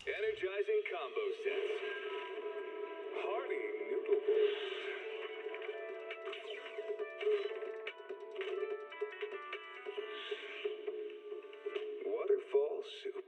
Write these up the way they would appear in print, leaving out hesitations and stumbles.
Energizing combo sets. Hearty noodle bowls. Waterfall soup.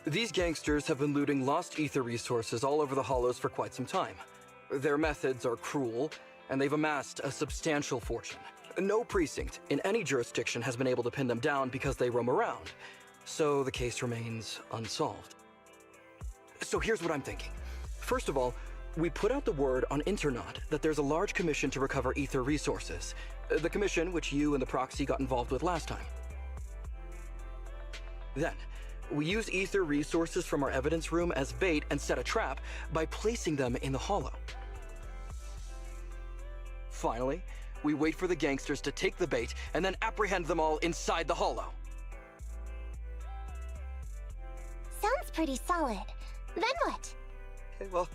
These gangsters have been looting lost ether resources all over the Hollows for quite some time. Their methods are cruel, and they've amassed a substantial fortune. No precinct in any jurisdiction has been able to pin them down because they roam around, so the case remains unsolved. So here's what I'm thinking. First of all, we put out the word on Internet that there's a large commission to recover ether resources. The commission which you and the proxy got involved with last time. Then, we use ether resources from our evidence room as bait and set a trap by placing them in the hollow. Finally, we wait for the gangsters to take the bait and then apprehend them all inside the hollow. Sounds pretty solid. Then what? Okay, well,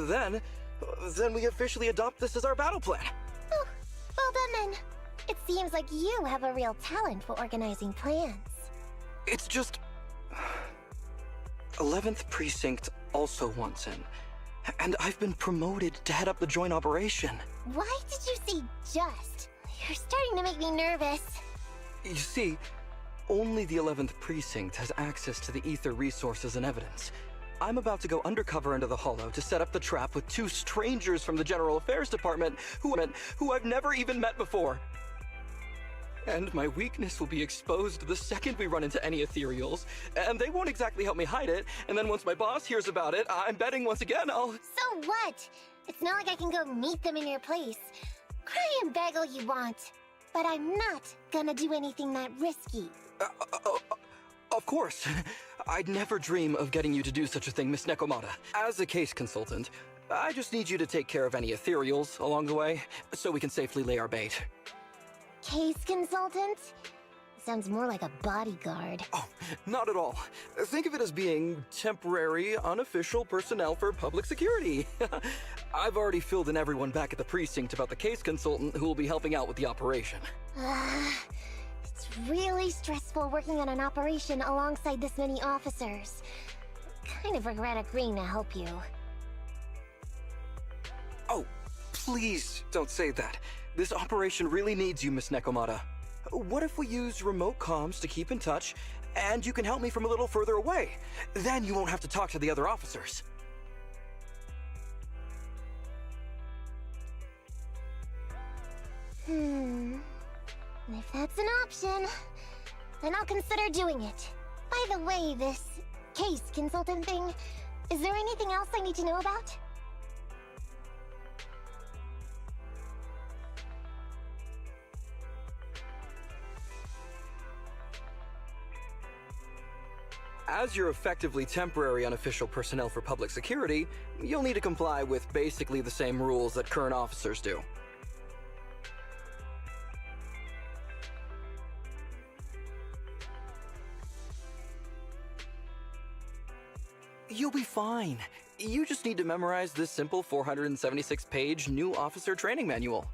then we officially adopt this as our battle plan. Oh, well then. It seems like you have a real talent for organizing plans. It's just 11th Precinct also wants in, and I've been promoted to head up the joint operation. Why did you say just? You're starting to make me nervous. You see, only the 11th Precinct has access to the ether resources and evidence. I'm about to go undercover into the Hollow to set up the trap with two strangers from the General Affairs Department who I've never even met before. And my weakness will be exposed the second we run into any ethereals, and they won't exactly help me hide it, and then once my boss hears about it, I'm betting once again I'll... So what? It's not like I can go meet them in your place. Cry and beg all you want, but I'm not gonna do anything that risky. Of course. I'd never dream of getting you to do such a thing, Miss Nekomata. As a case consultant, I just need you to take care of any ethereals along the way, so we can safely lay our bait. Case consultant? Sounds more like a bodyguard. Oh, not at all. Think of it as being temporary, unofficial personnel for public security. I've already filled in everyone back at the precinct about the case consultant who will be helping out with the operation. It's really stressful working on an operation alongside this many officers. Kind of regret agreeing to help you. Oh, Please don't say that. This operation really needs you, Miss Nekomata. What if we use remote comms to keep in touch, and you can help me from a little further away? Then you won't have to talk to the other officers. If that's an option, then I'll consider doing it. By the way, this case consultant thing, is there anything else I need to know about? As you're effectively temporary unofficial personnel for public security, you'll need to comply with basically the same rules that current officers do. You'll be fine. You just need to memorize this simple 476-page new officer training manual.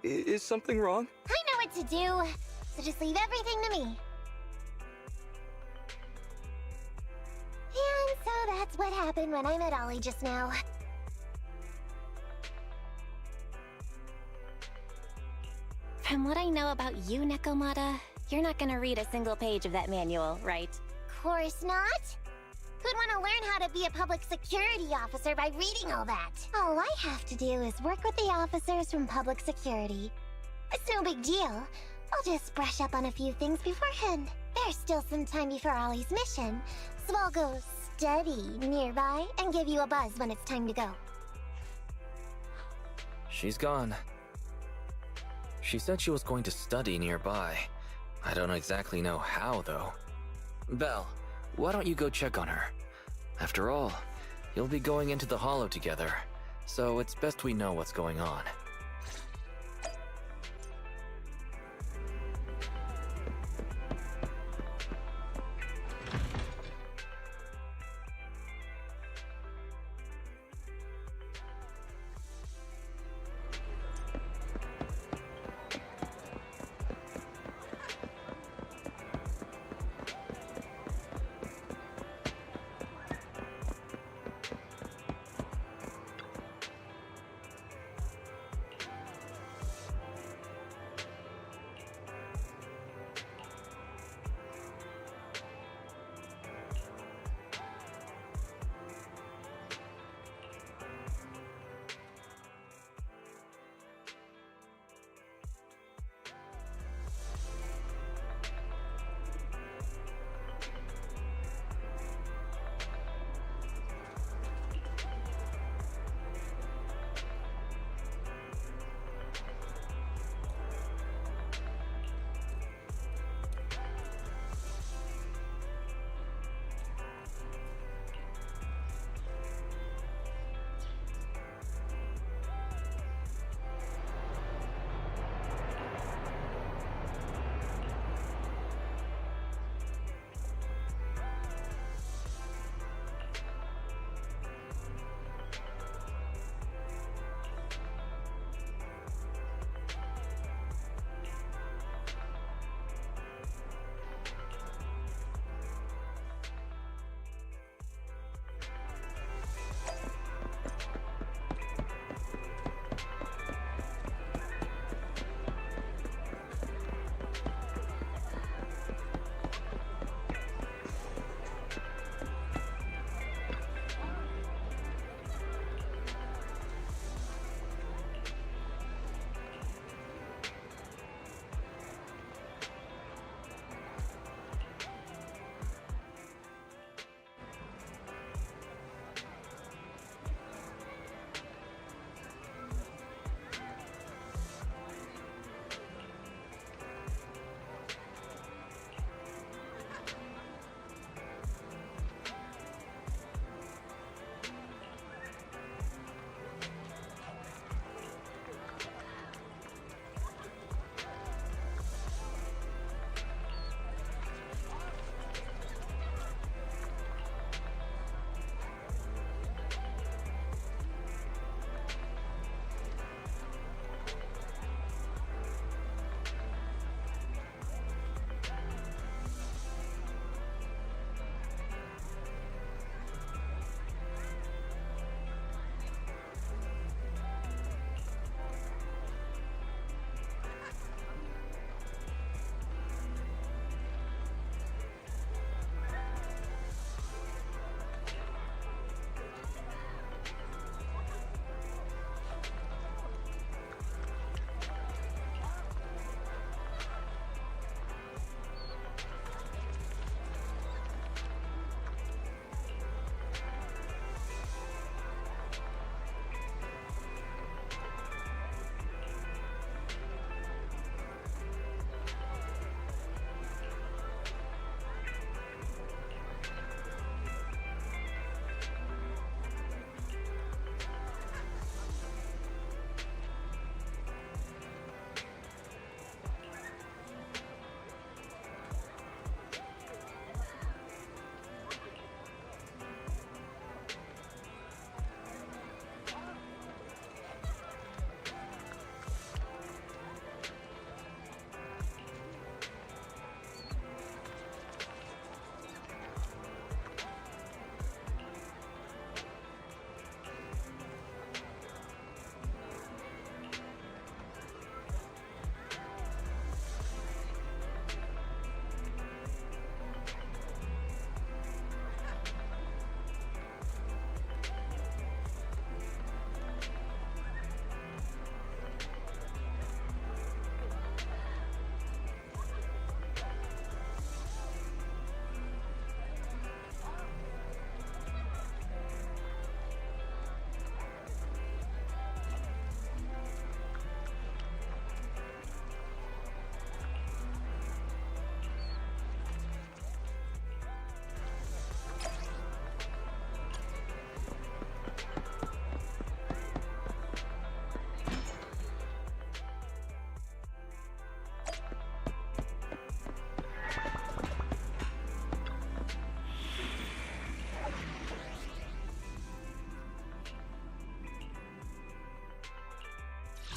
Is something wrong? I know what to do, so just leave everything to me. And so that's what happened when I met Ollie just now. From what I know about you, Nekomata, you're not gonna read a single page of that manual, right? Course not. Who'd want to learn how to be a public security officer by reading all that? All I have to do is work with the officers from public security. It's no big deal. I'll just brush up on a few things beforehand. There's still some time before Ollie's mission, so I'll go study nearby and give you a buzz when it's time to go. She's gone. She said she was going to study nearby. I don't exactly know how, though. Belle, why don't you go check on her? After all, you'll be going into the Hollow together, so it's best we know what's going on.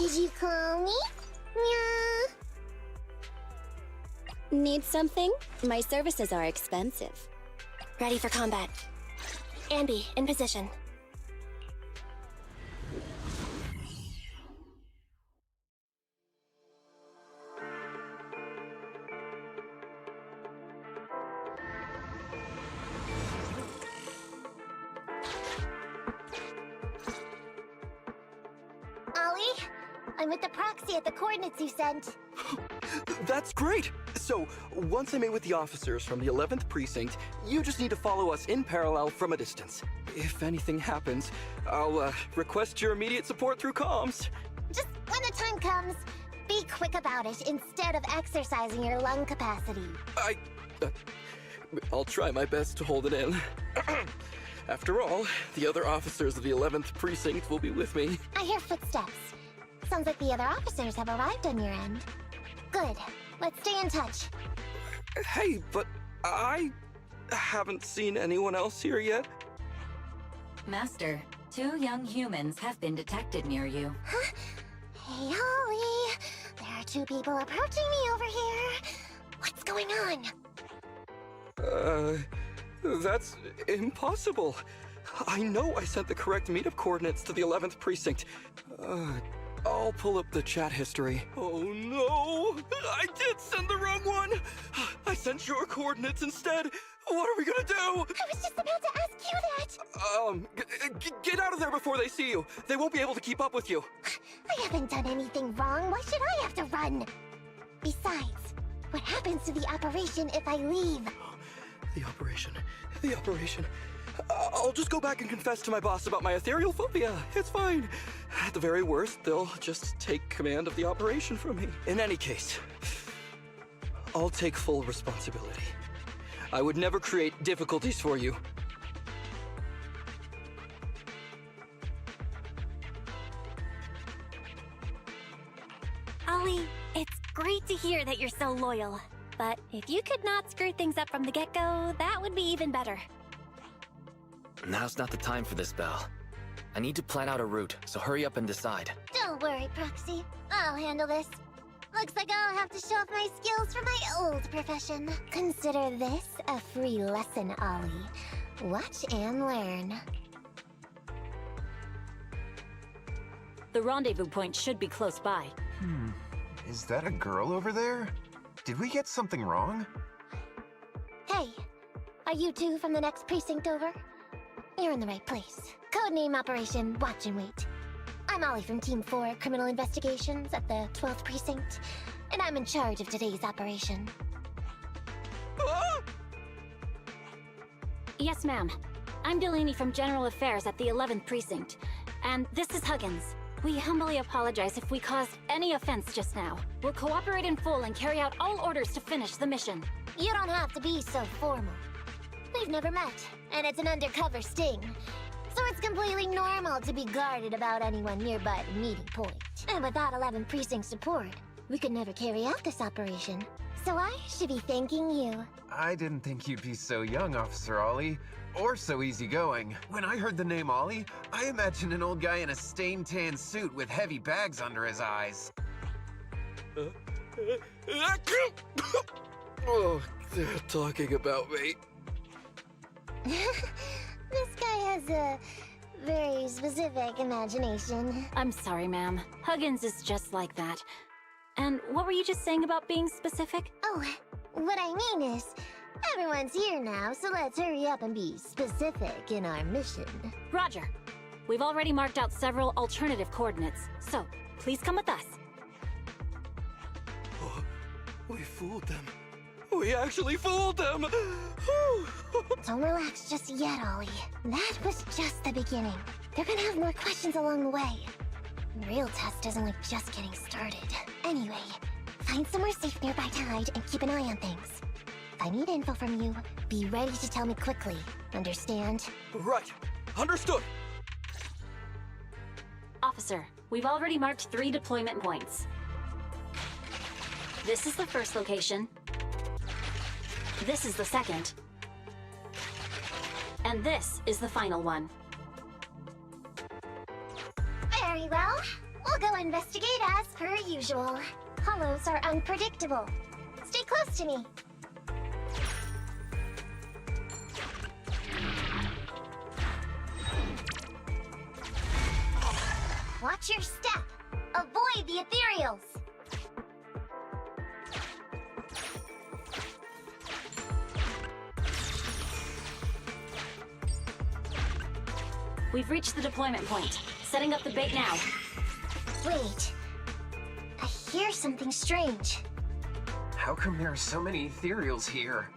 Did you call me? Meow. Need something? My services are expensive. Ready for combat. Anby, in position. Ollie, I'm with the proxy at the coordinates you sent. That's great! So, once I'm in with the officers from the 11th Precinct, you just need to follow us in parallel from a distance. If anything happens, I'll request your immediate support through comms. Just when the time comes, be quick about it instead of exercising your lung capacity. I'll try my best to hold it in. After all, the other officers of the 11th Precinct will be with me. I hear footsteps. Sounds like the other officers have arrived on your end. Good. Let's stay in touch. Hey, but I haven't seen anyone else here yet. Master, 2 young humans have been detected near you. Huh? Hey, Holly. There are 2 people approaching me over here. What's going on? That's impossible. I know I sent the correct meetup coordinates to the 11th Precinct. I'll pull up the chat history. Oh no! I did send the wrong one! I sent your coordinates instead! What are we gonna do? I was just about to ask you that! Get out of there before they see you! They won't be able to keep up with you! I haven't done anything wrong. Why should I have to run? Besides, what happens to the operation if I leave? The operation. I'll just go back and confess to my boss about my ethereal phobia. It's fine. At the very worst, they'll just take command of the operation from me. In any case, I'll take full responsibility. I would never create difficulties for you. Ollie, it's great to hear that you're so loyal. But if you could not screw things up from the get-go, that would be even better. Now's not the time for this, Belle. I need to plan out a route, so hurry up and decide. Don't worry, Proxy. I'll handle this. Looks like I'll have to show off my skills from my old profession. Consider this a free lesson, Ollie. Watch and learn. The rendezvous point should be close by. Is that a girl over there? Did we get something wrong? Hey, are you 2 from the next precinct over? You're in the right place. Codename Operation Watch and Wait. I'm Ollie from Team 4 Criminal Investigations at the 12th Precinct, and I'm in charge of today's operation. Yes, ma'am. I'm Delaney from General Affairs at the 11th Precinct, and this is Huggins. We humbly apologize if we caused any offense just now. We'll cooperate in full and carry out all orders to finish the mission. You don't have to be so formal. We've never met, and it's an undercover sting. So it's completely normal to be guarded about anyone nearby the meeting point. And without 11th Precinct support, we could never carry out this operation. So I should be thanking you. I didn't think you'd be so young, Officer Ollie. Or so easygoing. When I heard the name Ollie, I imagined an old guy in a stained tan suit with heavy bags under his eyes. Oh, they're talking about me. This guy has a very specific imagination. I'm sorry, ma'am. Huggins is just like that. And what were you just saying about being specific? Oh, what I mean is, everyone's here now, so let's hurry up and be specific in our mission. Roger. We've already marked out several alternative coordinates, so please come with us. Oh, we fooled them. We actually fooled them! Don't relax just yet, Ollie. That was just the beginning. They're gonna have more questions along the way. The real test isn't like just getting started. Anyway, find somewhere safe nearby to hide and keep an eye on things. If I need info from you, be ready to tell me quickly. Understand? Right. Understood. Officer, we've already marked 3 deployment points. This is the first location. This is the second. And this is the final one. Very well. We'll go investigate as per usual. Hollows are unpredictable. Stay close to me. Watch your step. Avoid the ethereals. We've reached the deployment point. Setting up the bait now. Wait. I hear something strange. How come there are so many ethereals here?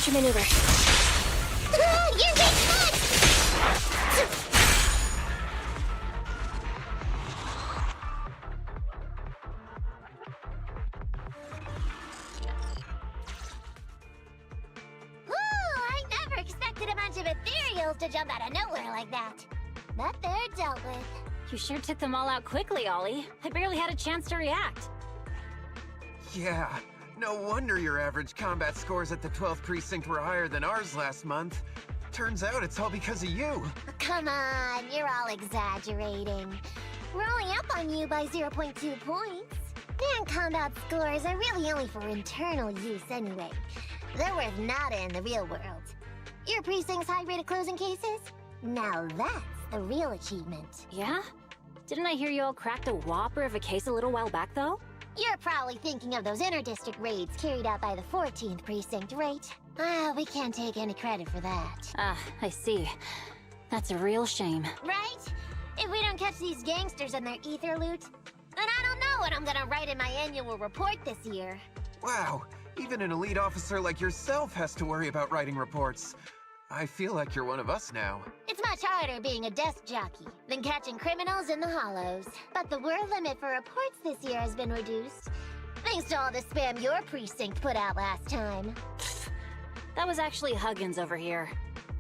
Maneuver. You're being caught! Woo! I never expected a bunch of ethereals to jump out of nowhere like that. But they're dealt with. You sure took them all out quickly, Ollie. I barely had a chance to react. Yeah, no wonder your average combat scores at the 12th precinct were higher than ours last month. Turns out it's all because of you. Come on, you're all exaggerating. We're only up on you by 0.2 points. And combat scores are really only for internal use anyway. They're worth nada in the real world. Your precinct's high rate of closing cases? Now that's the real achievement. Yeah? Didn't I hear you all cracked a whopper of a case a little while back, though? You're probably thinking of those inter-district raids carried out by the 14th precinct, right? We can't take any credit for that. Ah, I see. That's a real shame. Right? If we don't catch these gangsters and their ether loot, then I don't know what I'm gonna write in my annual report this year. Wow, even an elite officer like yourself has to worry about writing reports. I feel like you're one of us now. It's much harder being a desk jockey than catching criminals in the hollows. But the word limit for reports this year has been reduced, thanks to all the spam your precinct put out last time. That was actually Huggins over here.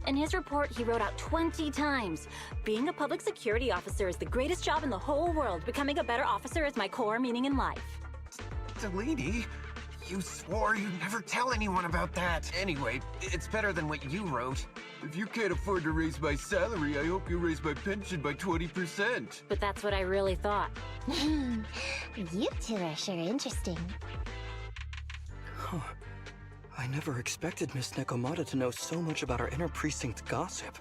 In his report, he wrote out 20 times. Being a public security officer is the greatest job in the whole world. Becoming a better officer is my core meaning in life. Delaney, you swore you'd never tell anyone about that. Anyway, it's better than what you wrote. If you can't afford to raise my salary, I hope you raise my pension by 20%. But that's what I really thought. You two are sure interesting. Huh. I never expected Miss Nekomata to know so much about our inter-precinct gossip.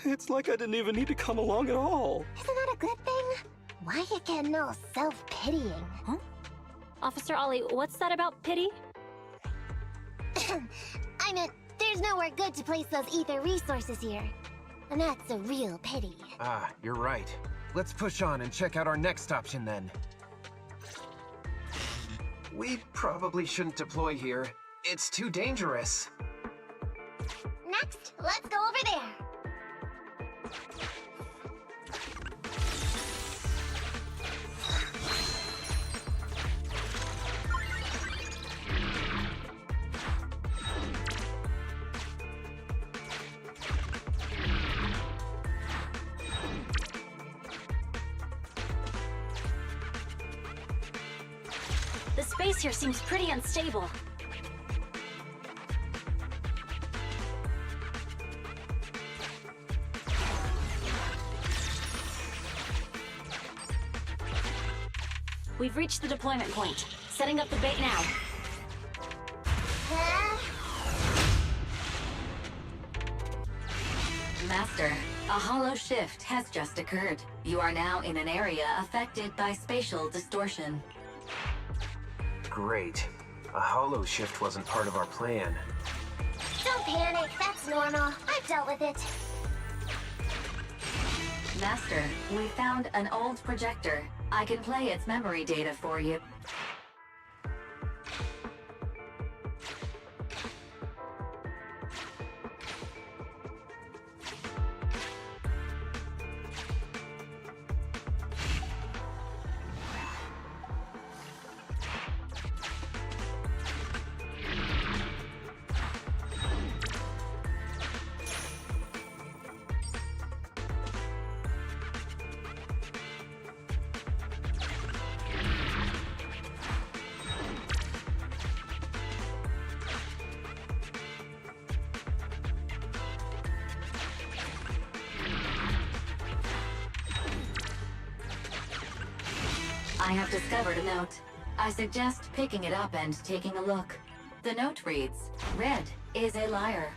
It's like I didn't even need to come along at all. Isn't that a good thing? Why you getting all self-pitying? Huh? Officer Ollie, what's that about pity? I meant, there's nowhere good to place those ether resources here. And that's a real pity. Ah, you're right. Let's push on and check out our next option then. We probably shouldn't deploy here. It's too dangerous. Next, let's go over there. space here seems pretty unstable. We've reached the deployment point. Setting up the bait now. Master, a hollow shift has just occurred. You are now in an area affected by spatial distortion. Great. A hollow shift wasn't part of our plan. Don't panic, that's normal. I've dealt with it. Master, we found an old projector. I can play its memory data for you. I have discovered a note. I suggest picking it up and taking a look. The note reads, "Red is a liar."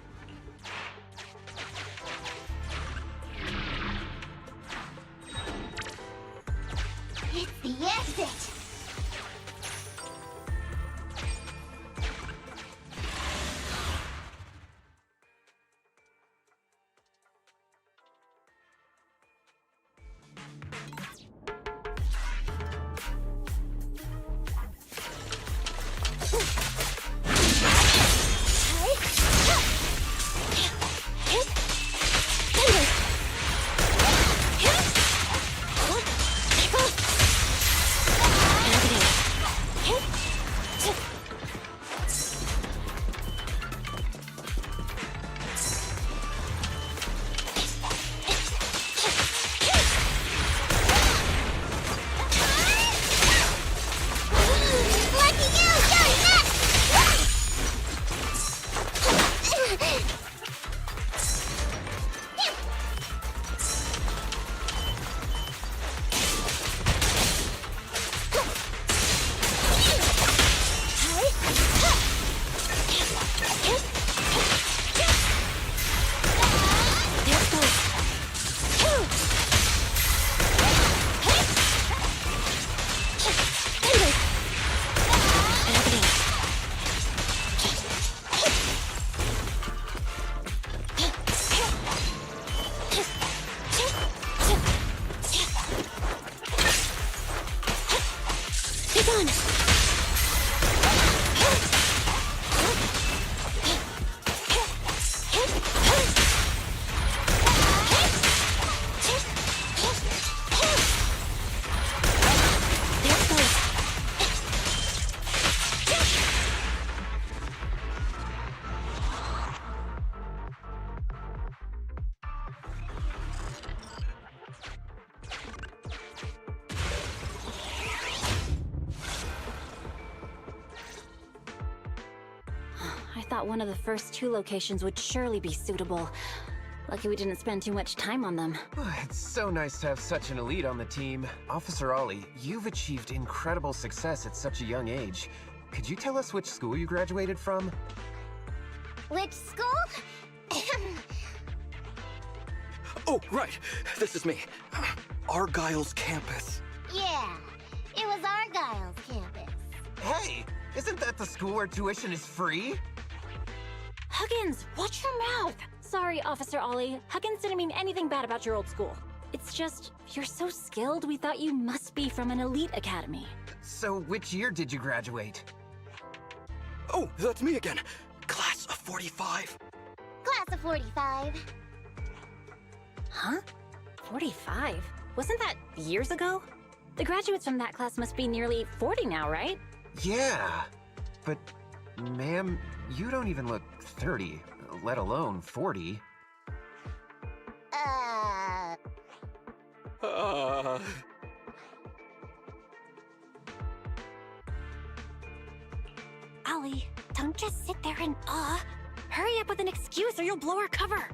It's the exit! One of the first two locations would surely be suitable. Lucky we didn't spend too much time on them. It's so nice to have such an elite on the team. Officer Ollie, you've achieved incredible success at such a young age. Could you tell us which school you graduated from? Which school? Oh, right. This is me. Argyle's campus. Yeah, it was Argyle's campus. Hey, isn't that the school where tuition is free? Huggins, watch your mouth! Sorry, Officer Ollie. Huggins didn't mean anything bad about your old school. It's just, you're so skilled, we thought you must be from an elite academy. So, which year did you graduate? Oh, that's me again. Class of 45. Class of 45. Huh? 45? Wasn't that years ago? The graduates from that class must be nearly 40 now, right? Yeah, but, ma'am, you don't even look 30, let alone 40. You're in awe? Hurry up with an excuse or you'll blow our cover!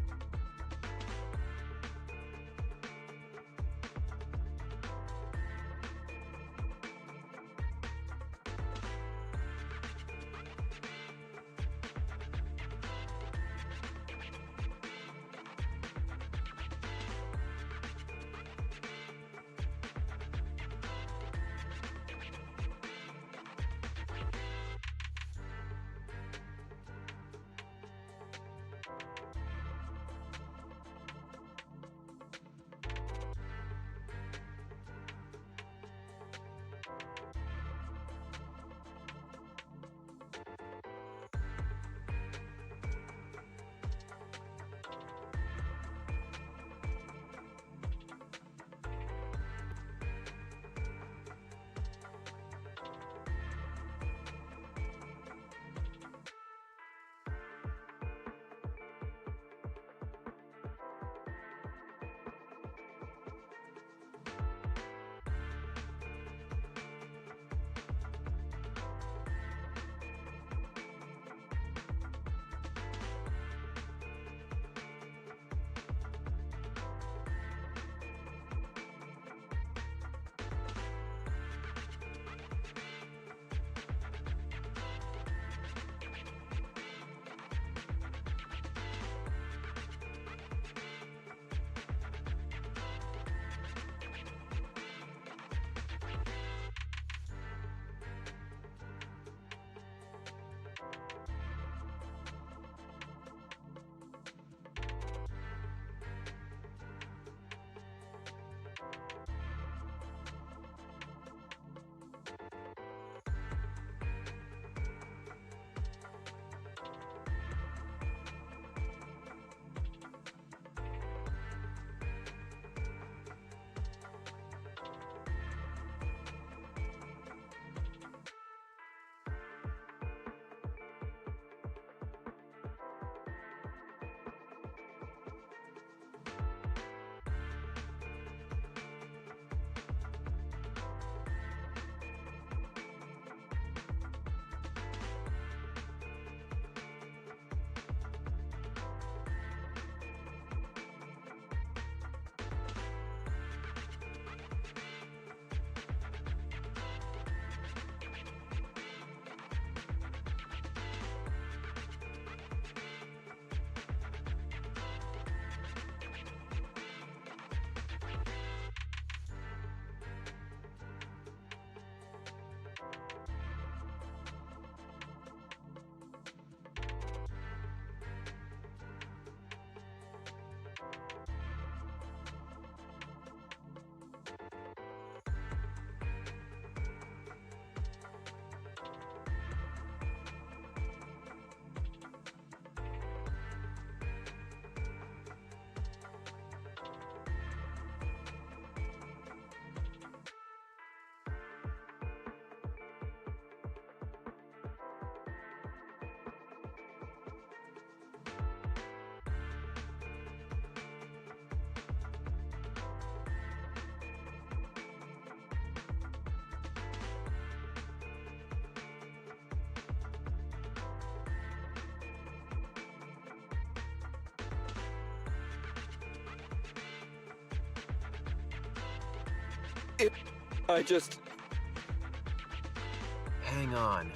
Hang on.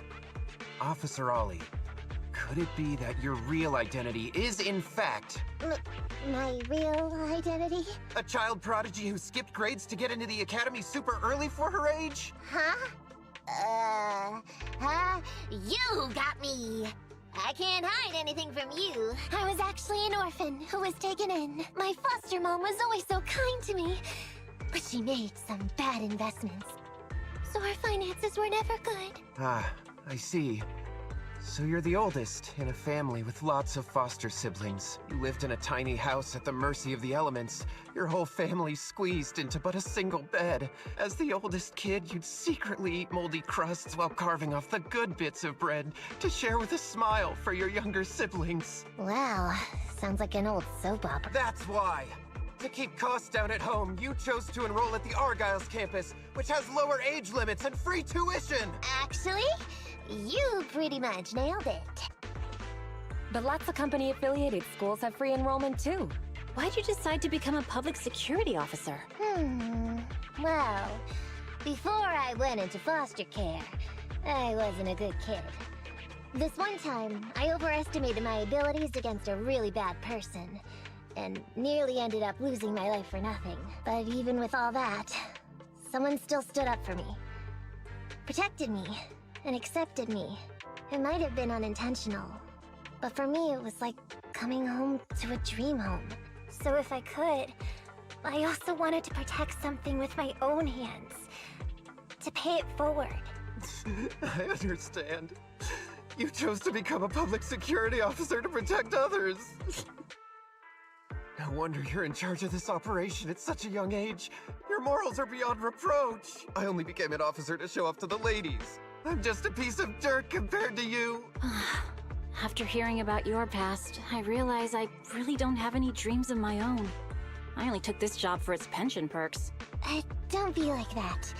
Officer Ollie, could it be that your real identity is, in fact, My real identity? a child prodigy who skipped grades to get into the academy super early for her age? You got me! I can't hide anything from you. I was actually an orphan who was taken in. My foster mom was always so kind to me, but she made some bad investments. So our finances were never good. Ah, I see. So you're the oldest in a family with lots of foster siblings. You lived in a tiny house at the mercy of the elements, your whole family squeezed into but a single bed. As the oldest kid, you'd secretly eat moldy crusts while carving off the good bits of bread to share with a smile for your younger siblings. Wow, sounds like an old soap opera. That's why! To keep costs down at home, you chose to enroll at the Argyle's campus, which has lower age limits and free tuition! Actually, you pretty much nailed it. but lots of company-affiliated schools have free enrollment too. Why'd you decide to become a public security officer? Well, before I went into foster care, I wasn't a good kid. This one time, I overestimated my abilities against a really bad person, and nearly ended up losing my life for nothing. But even with all that, someone still stood up for me. Protected me, and accepted me. It might have been unintentional, but for me it was like coming home to a dream home. So if I could, I also wanted to protect something with my own hands. To pay it forward. I understand. You chose to become a public security officer to protect others. No wonder you're in charge of this operation at such a young age. Your morals are beyond reproach. I only became an officer to show off to the ladies. I'm just a piece of dirt compared to you. After hearing about your past, I realize I really don't have any dreams of my own. I only took this job for its pension perks. Don't be like that.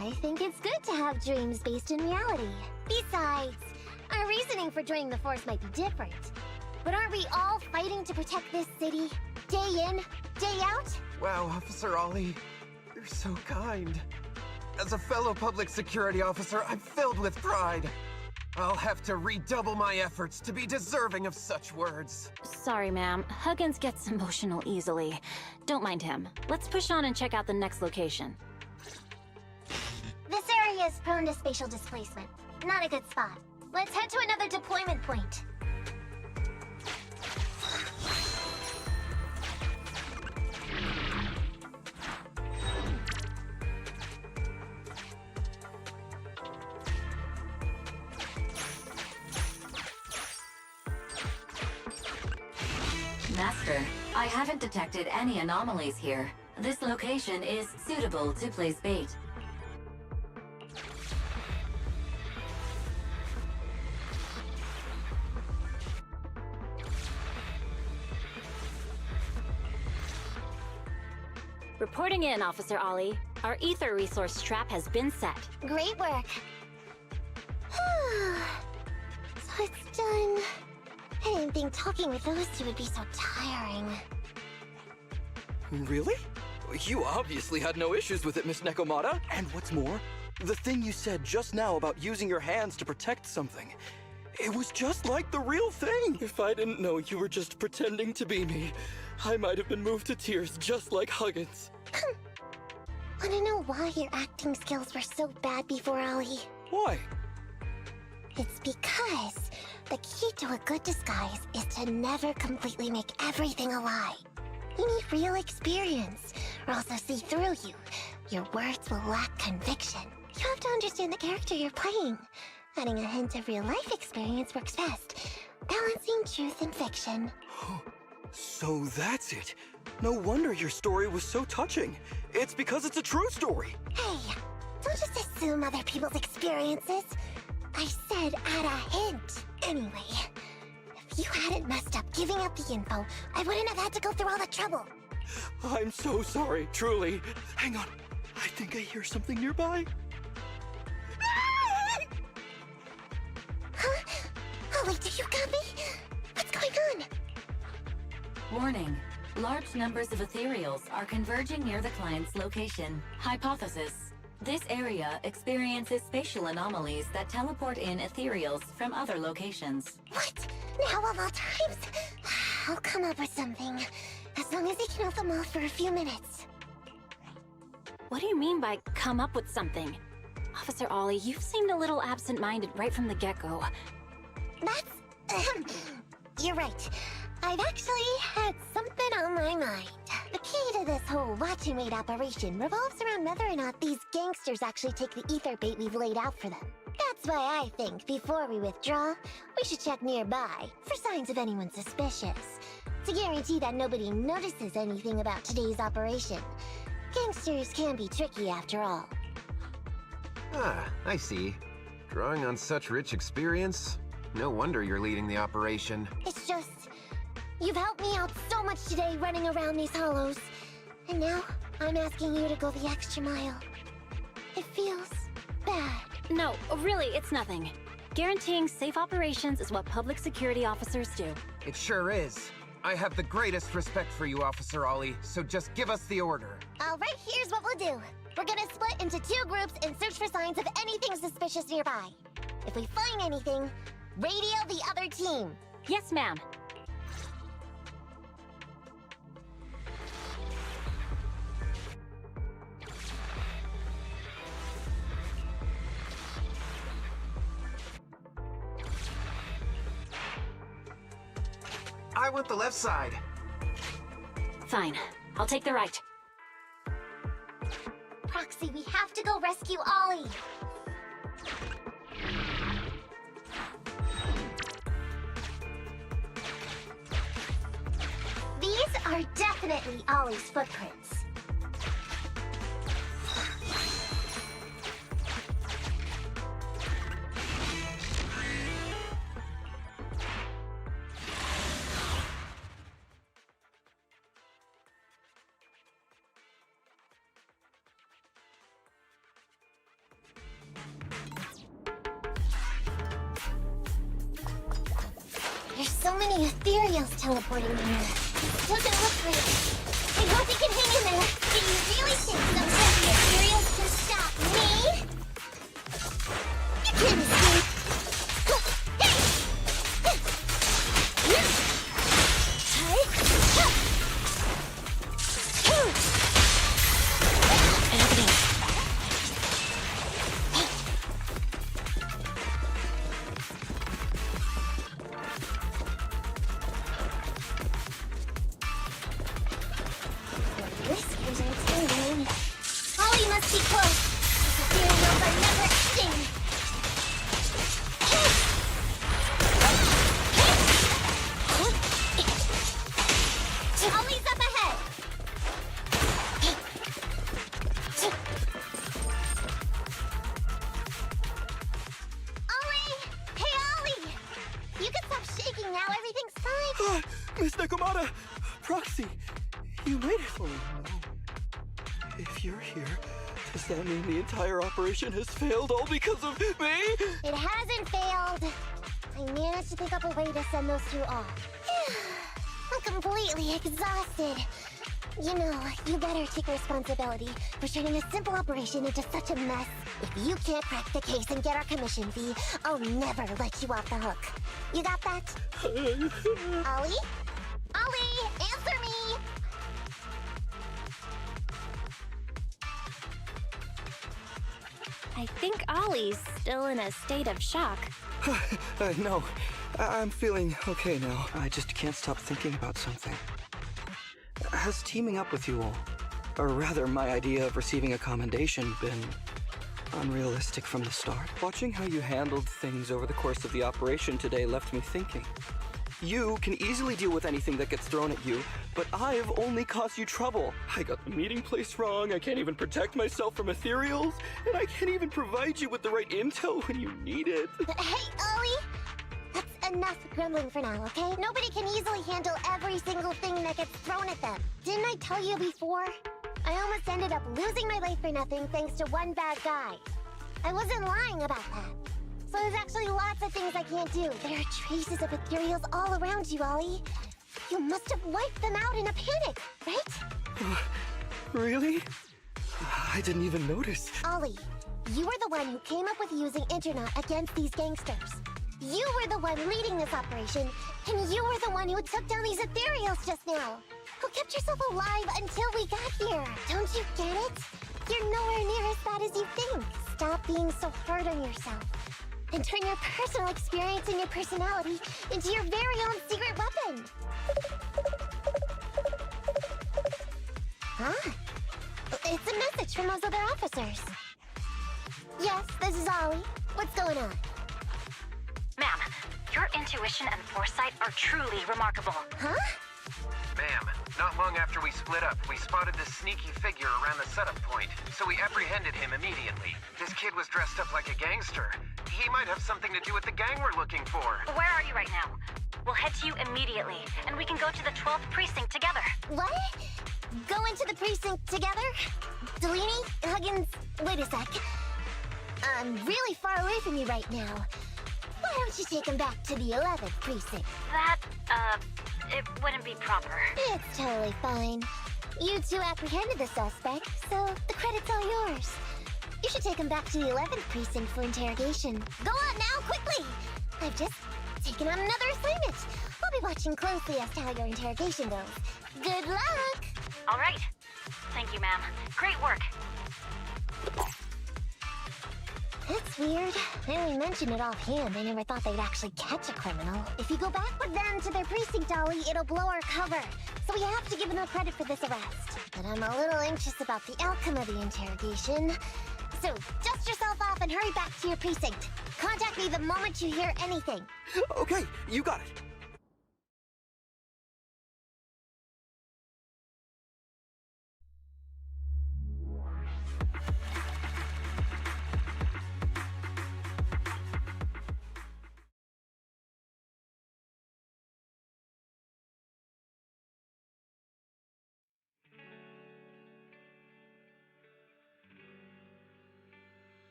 I think it's good to have dreams based in reality. Besides, our reasoning for joining the force might be different. But aren't we all fighting to protect this city? Day in, day out? Wow, Officer Ollie. You're so kind. As a fellow public security officer, I'm filled with pride. I'll have to redouble my efforts to be deserving of such words. Sorry, ma'am. Huggins gets emotional easily. Don't mind him. Let's push on and check out the next location. This area is prone to spatial displacement. Not a good spot. Let's head to another deployment point. Master, I haven't detected any anomalies here. This location is suitable to place bait. Reporting in, Officer Ollie. Our ether resource trap has been set. Great work. So it's done. I didn't think talking with those two would be so tiring. Really? You obviously had no issues with it, Miss Nekomata. And what's more, the thing you said just now about using your hands to protect something, it was just like the real thing. If I didn't know you were just pretending to be me, I might have been moved to tears just like Huggins. Wanna know why your acting skills were so bad before, Ollie? Why? It's because the key to a good disguise is to never completely make everything a lie. You need real experience, or else they'll see through you. Your words will lack conviction. You have to understand the character you're playing. Adding a hint of real-life experience works best, balancing truth and fiction. So that's it. No wonder your story was so touching. It's because it's a true story. Hey, don't just assume other people's experiences. I said add a hint. Anyway, if you hadn't messed up giving up the info, I wouldn't have had to go through all the trouble. I'm so sorry, truly. Hang on. I think I hear something nearby. Huh? Ollie, do you got me? What's going on? Warning. Large numbers of ethereals are converging near the client's location. Hypothesis. This area experiences spatial anomalies that teleport in ethereals from other locations. What? Now of all times? I'll come up with something. As long as I can hold them off for a few minutes. What do you mean by come up with something? Officer Ollie, you've seemed a little absent-minded right from the get-go. That's... You're right. I've actually had something on my mind. The key to this whole watch and wait operation revolves around whether or not these gangsters actually take the ether bait we've laid out for them. That's why I think before we withdraw, we should check nearby for signs of anyone suspicious. To guarantee that nobody notices anything about today's operation. Gangsters can be tricky after all. Ah, I see. Drawing on such rich experience, no wonder you're leading the operation. It's just... You've helped me out so much today running around these hollows. And now, I'm asking you to go the extra mile. It feels bad. No, really, it's nothing. Guaranteeing safe operations is what public security officers do. It sure is. I have the greatest respect for you, Officer Ollie, so just give us the order. Alright, here's what we'll do. We're gonna split into 2 groups and search for signs of anything suspicious nearby. If we find anything, radio the other team. Yes, ma'am. I want the left side. Fine. I'll take the right. Proxy, we have to go rescue Ollie. These are definitely Ollie's footprints. There's so many ethereals teleporting here. This doesn't look right. I hope you can hang in there. Do you really think some heavy ethereals can stop me? You can't escape. Whiskers are tingling. Ollie must be close. These ethereals are never ending. Ollie's up ahead. Ollie! Hey, Ollie! You can stop shaking now. Everything's fine. Miss Nekomata! Proxy! You made it for me. If you're here, does that mean the entire operation has failed all because of me? It hasn't failed. I managed to pick up a way to send those 2 off. I'm completely exhausted. You know, you better take responsibility for turning a simple operation into such a mess. If you can't crack the case and get our commission fee, I'll never let you off the hook. You got that? Ollie? Ollie, answer me! I think Ollie's still in a state of shock. No, I'm feeling okay now. I just can't stop thinking about something. Has teaming up with you all, or rather my idea of receiving a commendation, been unrealistic from the start? Watching how you handled things over the course of the operation today left me thinking. You can easily deal with anything that gets thrown at you, but I've only caused you trouble. I got the meeting place wrong, I can't even protect myself from ethereals, and I can't even provide you with the right intel when you need it. Hey, Ollie! That's enough grumbling for now, okay? Nobody can easily handle every single thing that gets thrown at them. Didn't I tell you before? I almost ended up losing my life for nothing thanks to one bad guy. I wasn't lying about that. So there's actually lots of things I can't do. There are traces of ethereals all around you, Ollie. You must have wiped them out in a panic, right? Really? I didn't even notice. Ollie, you were the one who came up with using internet against these gangsters. You were the one leading this operation, and you were the one who took down these ethereals just now. Who kept yourself alive until we got here. Don't you get it? You're nowhere near as bad as you think. Stop being so hard on yourself. And turn your personal experience and your personality into your very own secret weapon. Huh? It's a message from those other officers. Yes, this is Ollie. What's going on? Ma'am, your intuition and foresight are truly remarkable. Huh? Ma'am, not long after we split up, we spotted this sneaky figure around the setup point, so we apprehended him immediately. This kid was dressed up like a gangster. He might have something to do with the gang we're looking for. Where are you right now? We'll head to you immediately, and we can go to the 12th precinct together. What? Go into the precinct together? Delaney? Huggins? Wait a sec. I'm really far away from you right now. don't you take him back to the 11th precinct? That, it wouldn't be proper. It's totally fine. You two apprehended the suspect, so the credit's all yours. You should take him back to the 11th precinct for interrogation. Go on now, quickly! I've just taken on another assignment. I'll be watching closely as to how your interrogation goes. Good luck! All right. Thank you, ma'am. Great work. That's weird. I only mentioned it offhand. I never thought they'd actually catch a criminal. If you go back with them to their precinct, Ollie, it'll blow our cover. So we have to give them credit for this arrest. But I'm a little anxious about the outcome of the interrogation. So dust yourself off and hurry back to your precinct. Contact me the moment you hear anything. Okay, you got it.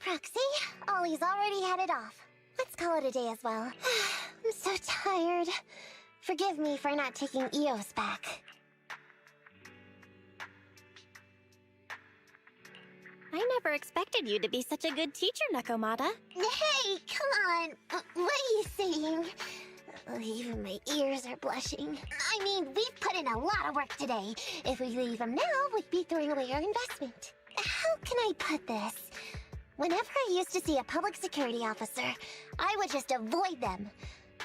Proxy, Ollie's already headed off. Let's call it a day as well. I'm so tired. Forgive me for not taking EOS back. I never expected you to be such a good teacher, Nekomata. Hey, come on. What are you saying? Even my ears are blushing. I mean, we've put in a lot of work today. If we leave them now, we'd be throwing away our investment. How can I put this? Whenever I used to see a public security officer, I would just avoid them.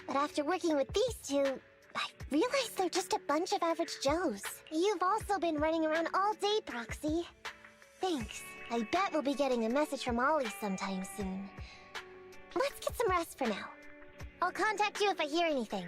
But after working with these two, I realized they're just a bunch of average Joes. You've also been running around all day, Proxy. Thanks. I bet we'll be getting a message from Ollie sometime soon. Let's get some rest for now. I'll contact you if I hear anything.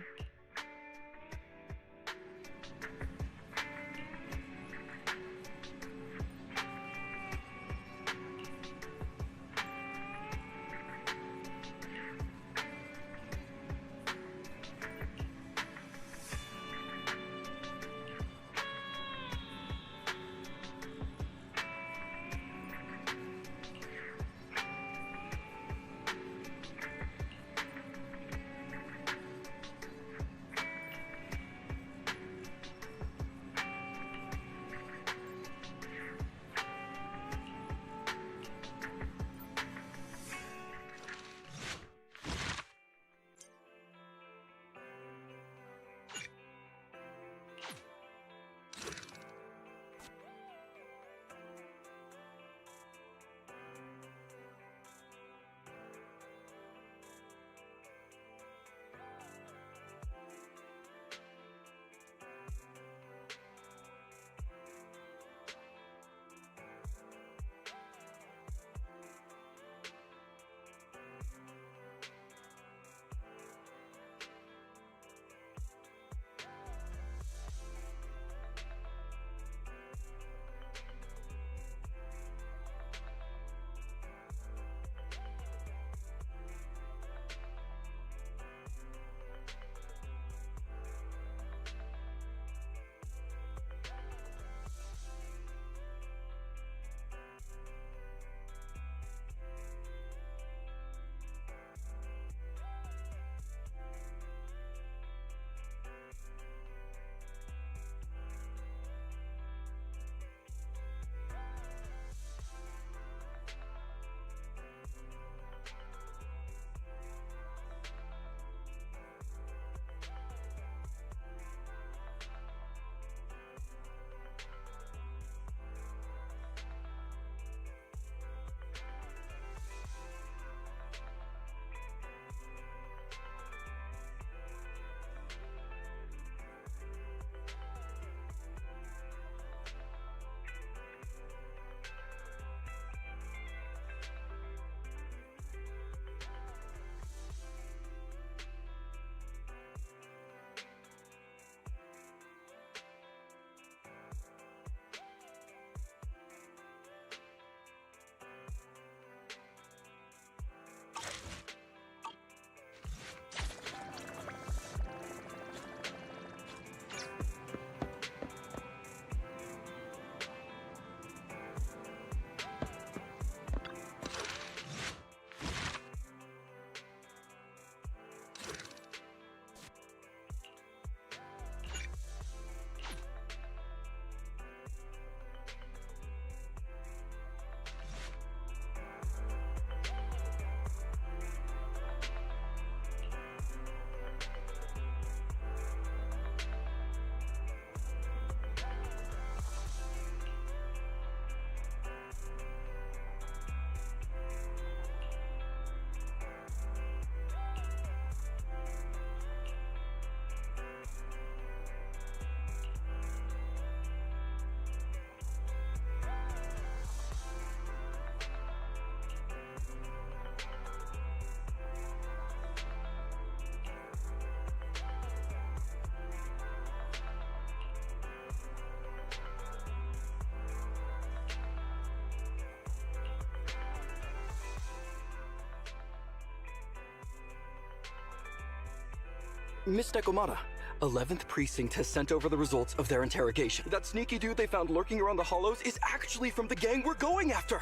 Miss Nekomata, 11th Precinct has sent over the results of their interrogation. That sneaky dude they found lurking around the hollows is actually from the gang we're going after.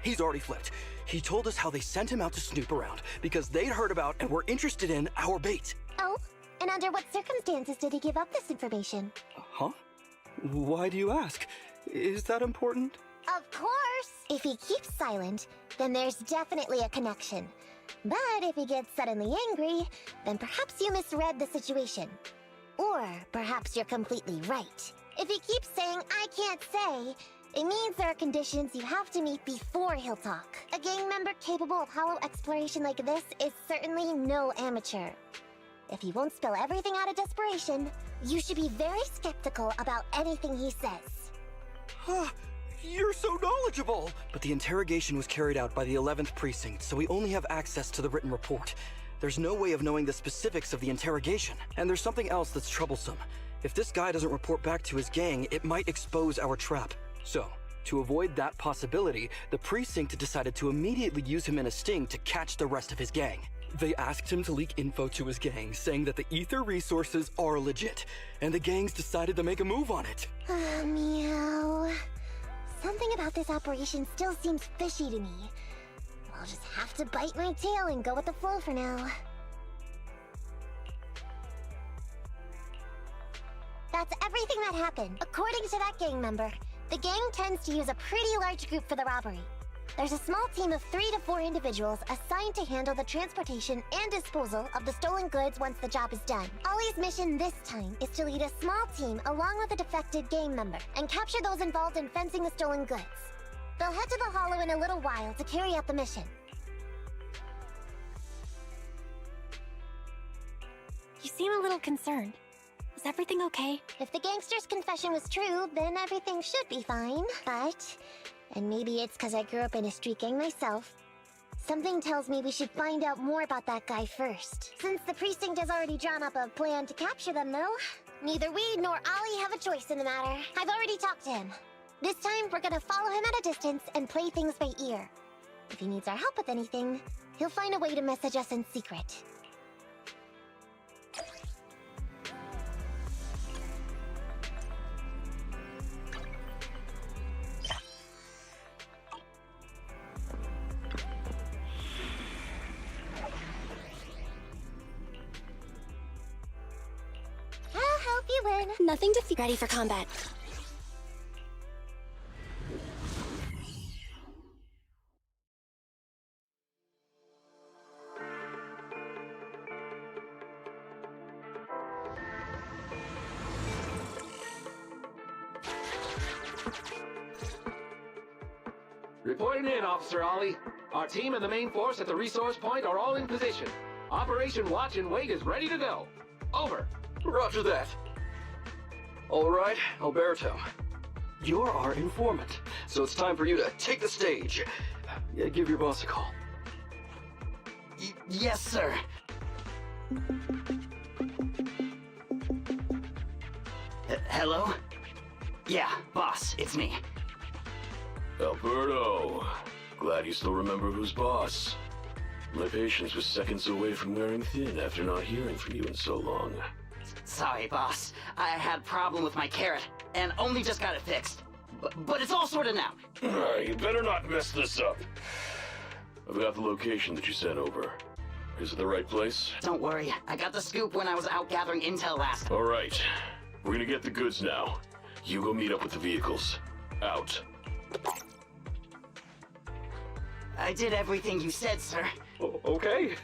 He's already flipped. He told us how they sent him out to snoop around because they'd heard about and were interested in our bait. Oh? And under what circumstances did he give up this information? Huh? Why do you ask? Is that important? Of course! If he keeps silent, then there's definitely a connection. But if he gets suddenly angry, then perhaps you misread the situation. Or perhaps you're completely right. If he keeps saying, "I can't say," it means there are conditions you have to meet before he'll talk. A gang member capable of hollow exploration like this is certainly no amateur. If he won't spill everything out of desperation, you should be very skeptical about anything he says. You're so knowledgeable! But the interrogation was carried out by the 11th Precinct, so we only have access to the written report. There's no way of knowing the specifics of the interrogation. And there's something else that's troublesome. If this guy doesn't report back to his gang, it might expose our trap. So, to avoid that possibility, the Precinct decided to immediately use him in a sting to catch the rest of his gang. They asked him to leak info to his gang, saying that the ether resources are legit, and the gangs decided to make a move on it. Meow. Something about this operation still seems fishy to me. I'll just have to bite my tail and go with the flow for now. That's everything that happened. According to that gang member, the gang tends to use a pretty large group for the robbery. There's a small team of 3 to 4 individuals assigned to handle the transportation and disposal of the stolen goods once the job is done. Ollie's mission this time is to lead a small team along with a defected gang member and capture those involved in fencing the stolen goods. They'll head to the hollow in a little while to carry out the mission. You seem a little concerned. Is everything okay? If the gangster's confession was true, then everything should be fine. But, and maybe it's because I grew up in a street gang myself, something tells me we should find out more about that guy first. Since the precinct has already drawn up a plan to capture them, though, neither we nor Ollie have a choice in the matter. I've already talked to him. This time, we're gonna follow him at a distance and play things by ear. If he needs our help with anything, he'll find a way to message us in secret. I'll help you win. Nothing to fear. Ready for combat. Reporting in, Officer Ollie. Our team and the main force at the resource point are all in position. Operation Watch and Wait is ready to go. Over. Roger that. All right, Alberto. You're our informant, so it's time for you to take the stage. Yeah, give your boss a call. Yes, sir. Hello? Yeah, boss, it's me. Alberto, glad you still remember who's boss. My patience was seconds away from wearing thin after not hearing from you in so long. Sorry, boss. I had a problem with my carrot, and only just got it fixed. But it's all sorted now. You better not mess this up. I've got the location that you sent over. Is it the right place? Don't worry, I got the scoop when I was out gathering intel last. All right, we're gonna get the goods now. You go meet up with the vehicles. Out. I did everything you said, sir. Okay.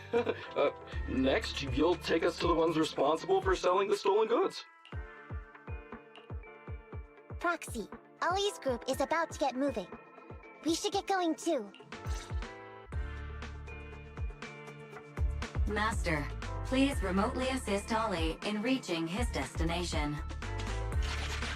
Next, you'll take us to the ones responsible for selling the stolen goods. Proxy, Ollie's group is about to get moving. We should get going too. Master, please remotely assist Ollie in reaching his destination.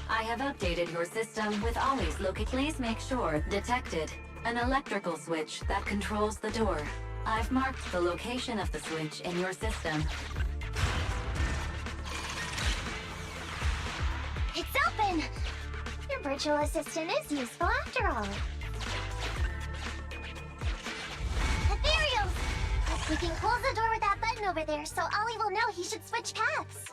I have updated your system with Ollie's location. Please make sure detected an electrical switch that controls the door. I've marked the location of the switch in your system. It's open! Your virtual assistant is useful after all. Ethereals! We can close the door with that button over there so Ollie will know he should switch paths.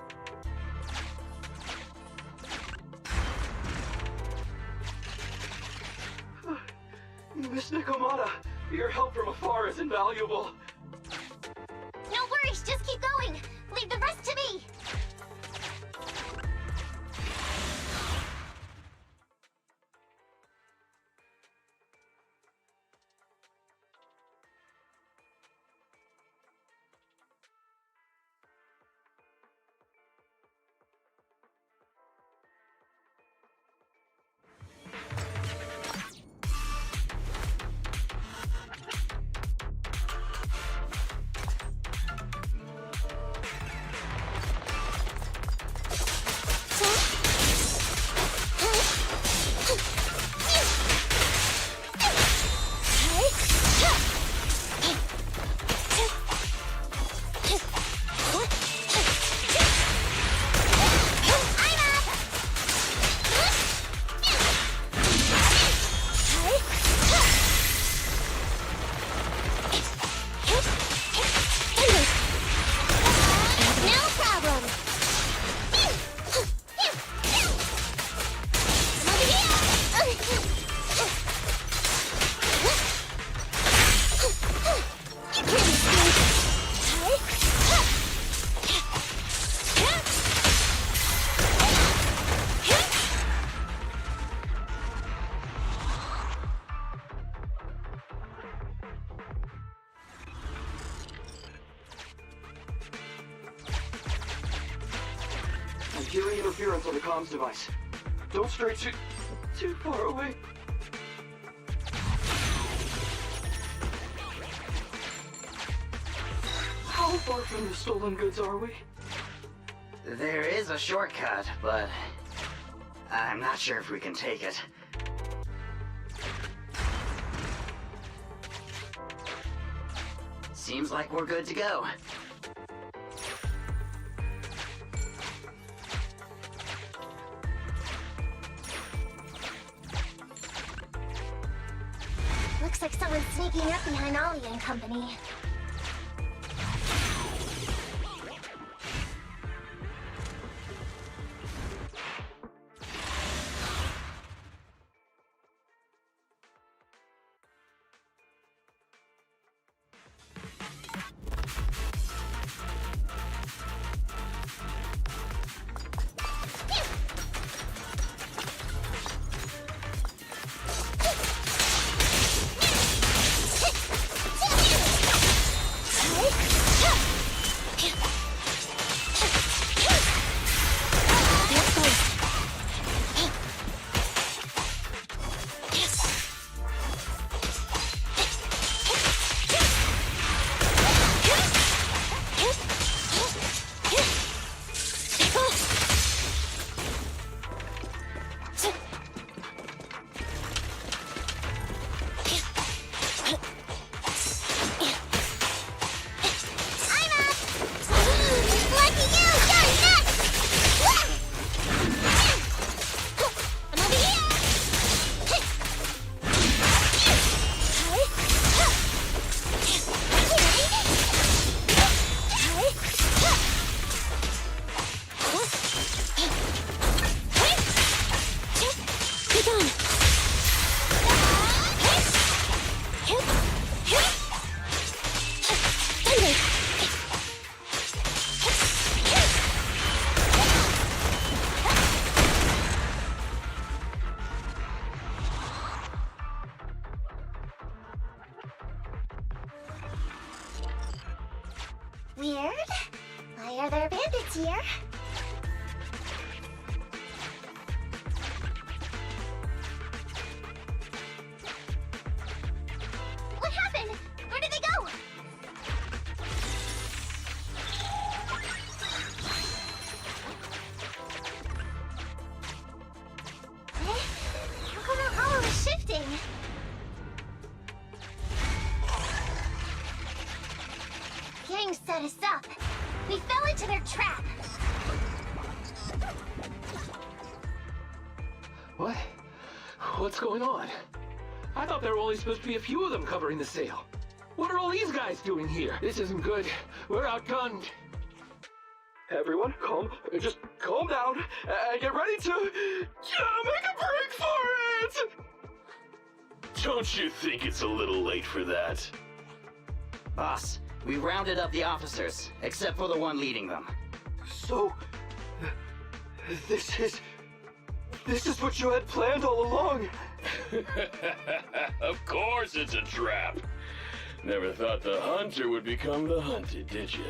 Miss Nekomata, your help from afar is invaluable. No worries, just keep going. Leave the rest to me. I'm hearing interference on the comms device. Don't stray too far away. How far from the stolen goods are we? There is a shortcut, but I'm not sure if we can take it. Seems like we're good to go. Looks like someone's sneaking up behind Ollie and company. Weird. Why are there bandits here? What happened? Where did they go? How come the hollow is shifting? Gang set us up. We fell into their trap. What? What's going on? I thought there were only supposed to be a few of them covering the sale. What are all these guys doing here? This isn't good. We're outgunned. Everyone, just calm down and get ready to make a break for it! Don't you think it's a little late for that? Boss, we rounded up the officers, except for the one leading them. So, this is what you had planned all along? Of course it's a trap. Never thought the hunter would become the hunted, did you?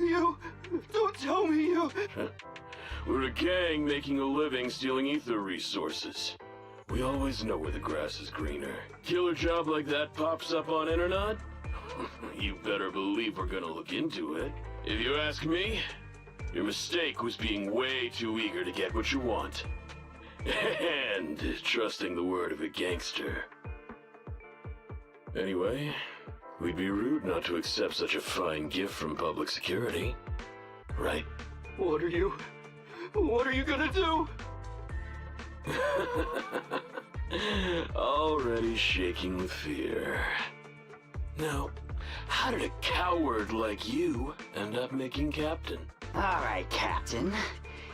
You, don't tell me you... We're a gang making a living stealing ether resources. We always know where the grass is greener. Killer job like that pops up on internet? You better believe we're gonna look into it. If you ask me, your mistake was being way too eager to get what you want. And trusting the word of a gangster. Anyway, we'd be rude not to accept such a fine gift from public security. Right? What are you gonna do? Already shaking with fear. Now, how did a coward like you end up making captain? Alright, Captain.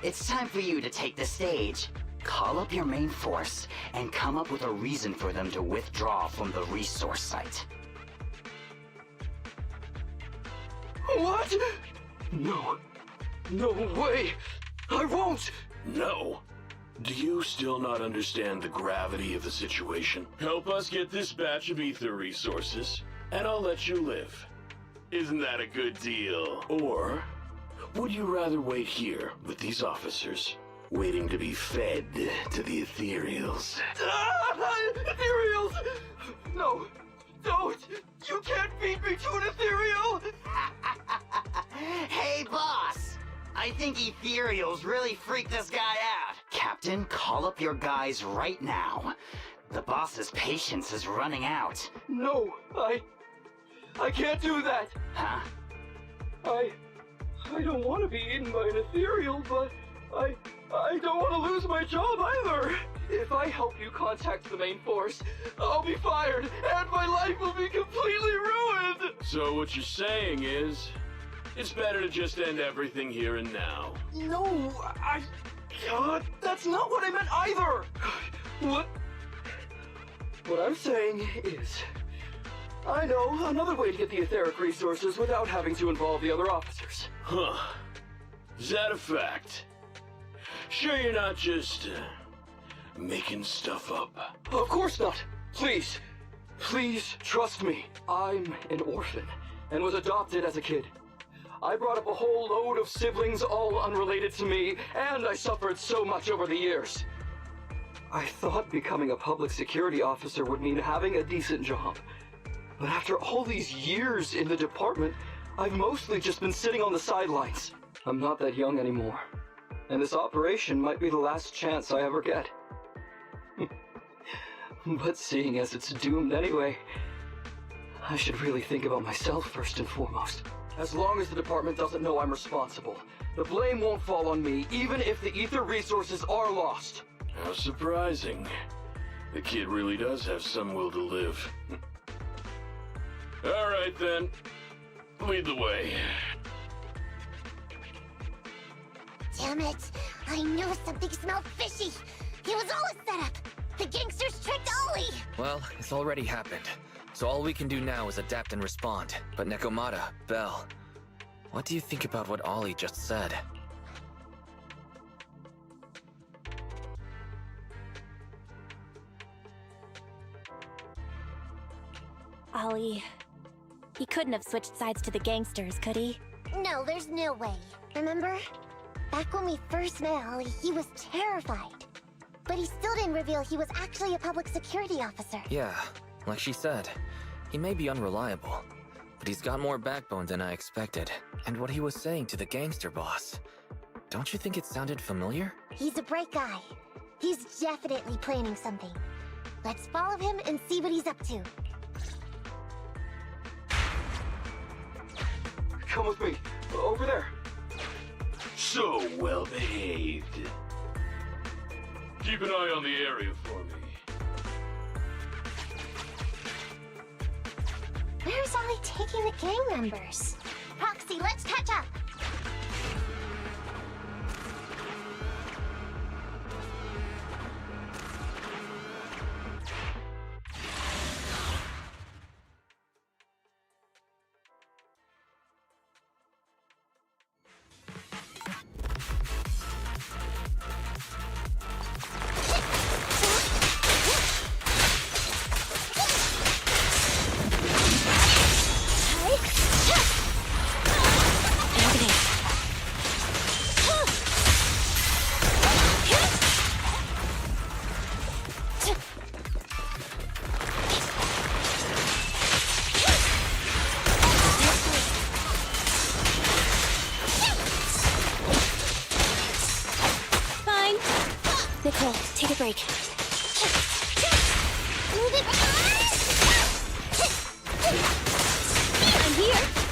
It's time for you to take the stage. Call up your main force and come up with a reason for them to withdraw from the resource site. What? No way! I won't! No. Do you still not understand the gravity of the situation? Help us get this batch of ether resources, and I'll let you live. Isn't that a good deal? Or would you rather wait here with these officers, waiting to be fed to the ethereals? Ethereals! No, don't! You can't feed me to an ethereal! Hey, boss! I think ethereals really freaked this guy out. Captain, call up your guys right now. The boss's patience is running out. No, I can't do that. Huh? I don't want to be eaten by an ethereal, but I don't want to lose my job either. If I help you contact the main force, I'll be fired, and my life will be completely ruined! So what you're saying is, it's better to just end everything here and now. No, that's not what I meant either! What I'm saying is, I know another way to get the etheric resources without having to involve the other officers. Huh. Is that a fact? Sure you're not just, making stuff up? Of course not! Please trust me. I'm an orphan, and was adopted as a kid. I brought up a whole load of siblings, all unrelated to me, and I suffered so much over the years. I thought becoming a public security officer would mean having a decent job. But after all these years in the department, I've mostly just been sitting on the sidelines. I'm not that young anymore, and this operation might be the last chance I ever get. But seeing as it's doomed anyway, I should really think about myself first and foremost. As long as the department doesn't know I'm responsible, the blame won't fall on me, even if the ether resources are lost. How surprising. The kid really does have some will to live. All right then, lead the way. Damn it! I knew something smelled fishy! It was all a setup! The gangsters tricked Ollie! Well, it's already happened. So all we can do now is adapt and respond. But Nekomata, Belle, what do you think about what Ollie just said? Ollie, he couldn't have switched sides to the gangsters, could he? No, there's no way. Remember? Back when we first met Ollie, he was terrified. But he still didn't reveal he was actually a public security officer. Yeah, like she said, he may be unreliable, but he's got more backbone than I expected. And what he was saying to the gangster boss, don't you think it sounded familiar? He's a bright guy. He's definitely planning something. Let's follow him and see what he's up to. Come with me. Over there. So well behaved. Keep an eye on the area for me. Where's Ollie taking the gang members? Proxy, let's catch up! Nicole, take a break. I'm here.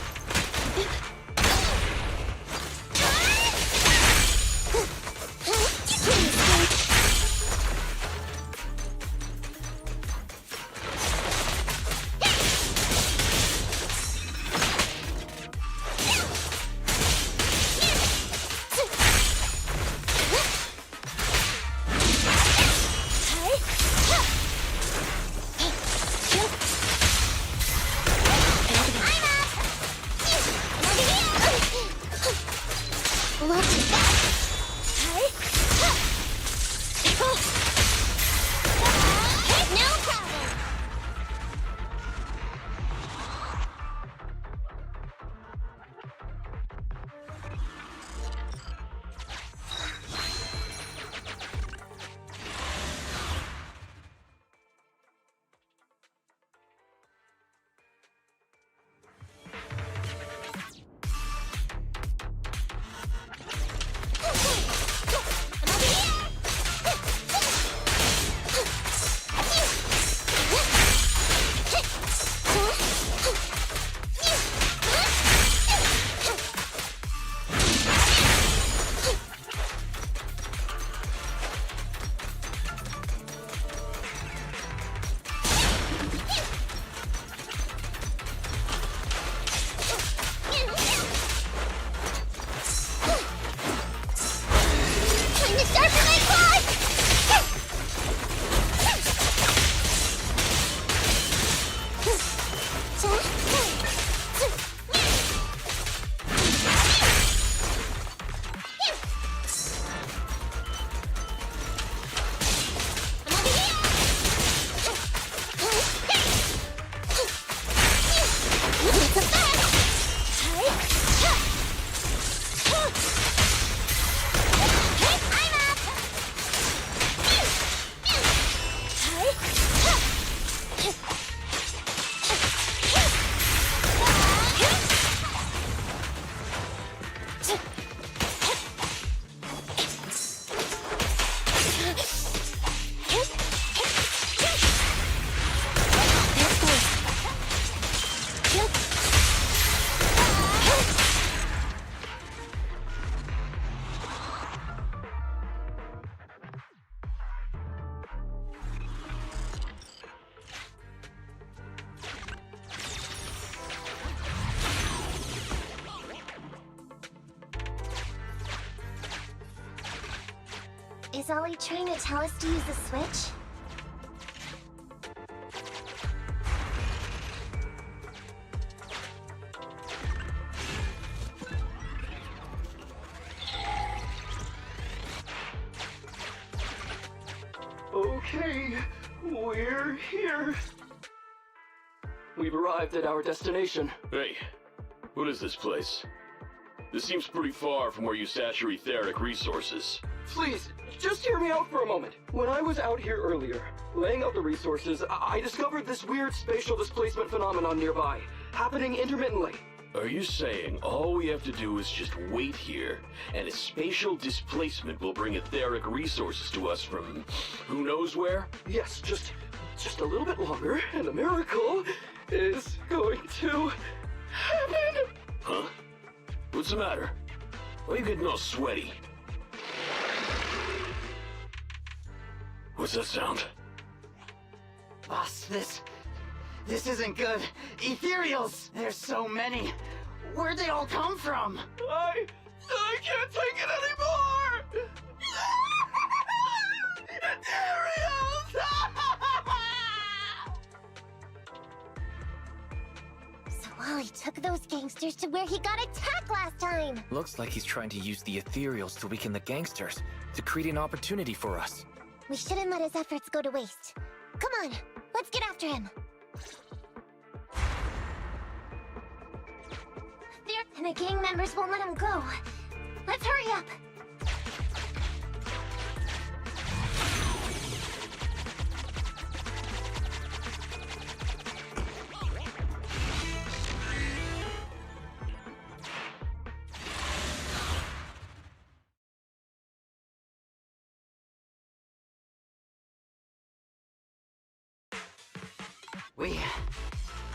Is Ollie trying to tell us to use the switch? Okay, we're here. We've arrived at our destination. Hey, what is this place? This seems pretty far from where you stash your etheric resources. Please, just hear me out for a moment. When I was out here earlier, laying out the resources, I discovered this weird spatial displacement phenomenon nearby, happening intermittently. Are you saying all we have to do is just wait here, and a spatial displacement will bring etheric resources to us from who knows where? Yes, just a little bit longer, and a miracle is going to happen. Huh? What's the matter? Why are you getting all sweaty? What's that sound? Boss, this isn't good. Ethereals! There's so many. Where'd they all come from? I can't take it anymore! So Wally took those gangsters to where he got attacked last time. Looks like he's trying to use the ethereals to weaken the gangsters, to create an opportunity for us. We shouldn't let his efforts go to waste. Come on, let's get after him. And the gang members won't let him go. Let's hurry up.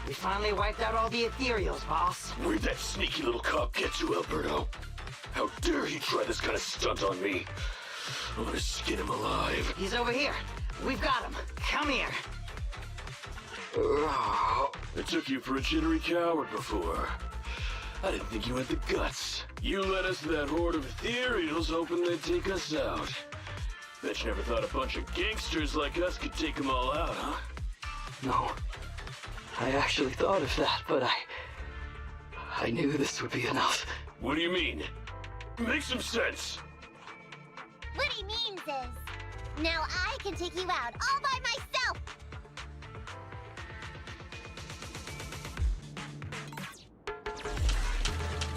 We finally wiped out all the ethereals, boss. Where'd that sneaky little cop get to, Alberto? How dare he try this kind of stunt on me? I'm gonna skin him alive. He's over here. We've got him. Come here. I took you for a jittery coward before. I didn't think you had the guts. You led us to that horde of ethereals hoping they'd take us out. Bet you never thought a bunch of gangsters like us could take them all out, huh? No. I actually thought of that, but I knew this would be enough. What do you mean? Make some sense. What he means is, now I can take you out all by myself.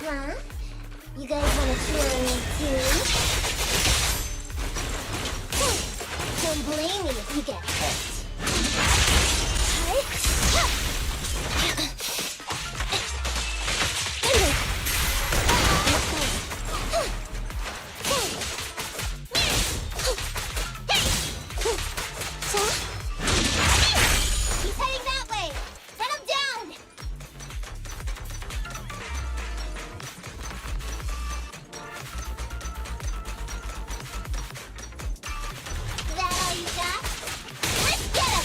Huh? You guys want to cheer me too? Don't blame me if you get hurt. He's heading that way! Run him down! That all you got? Let's get him!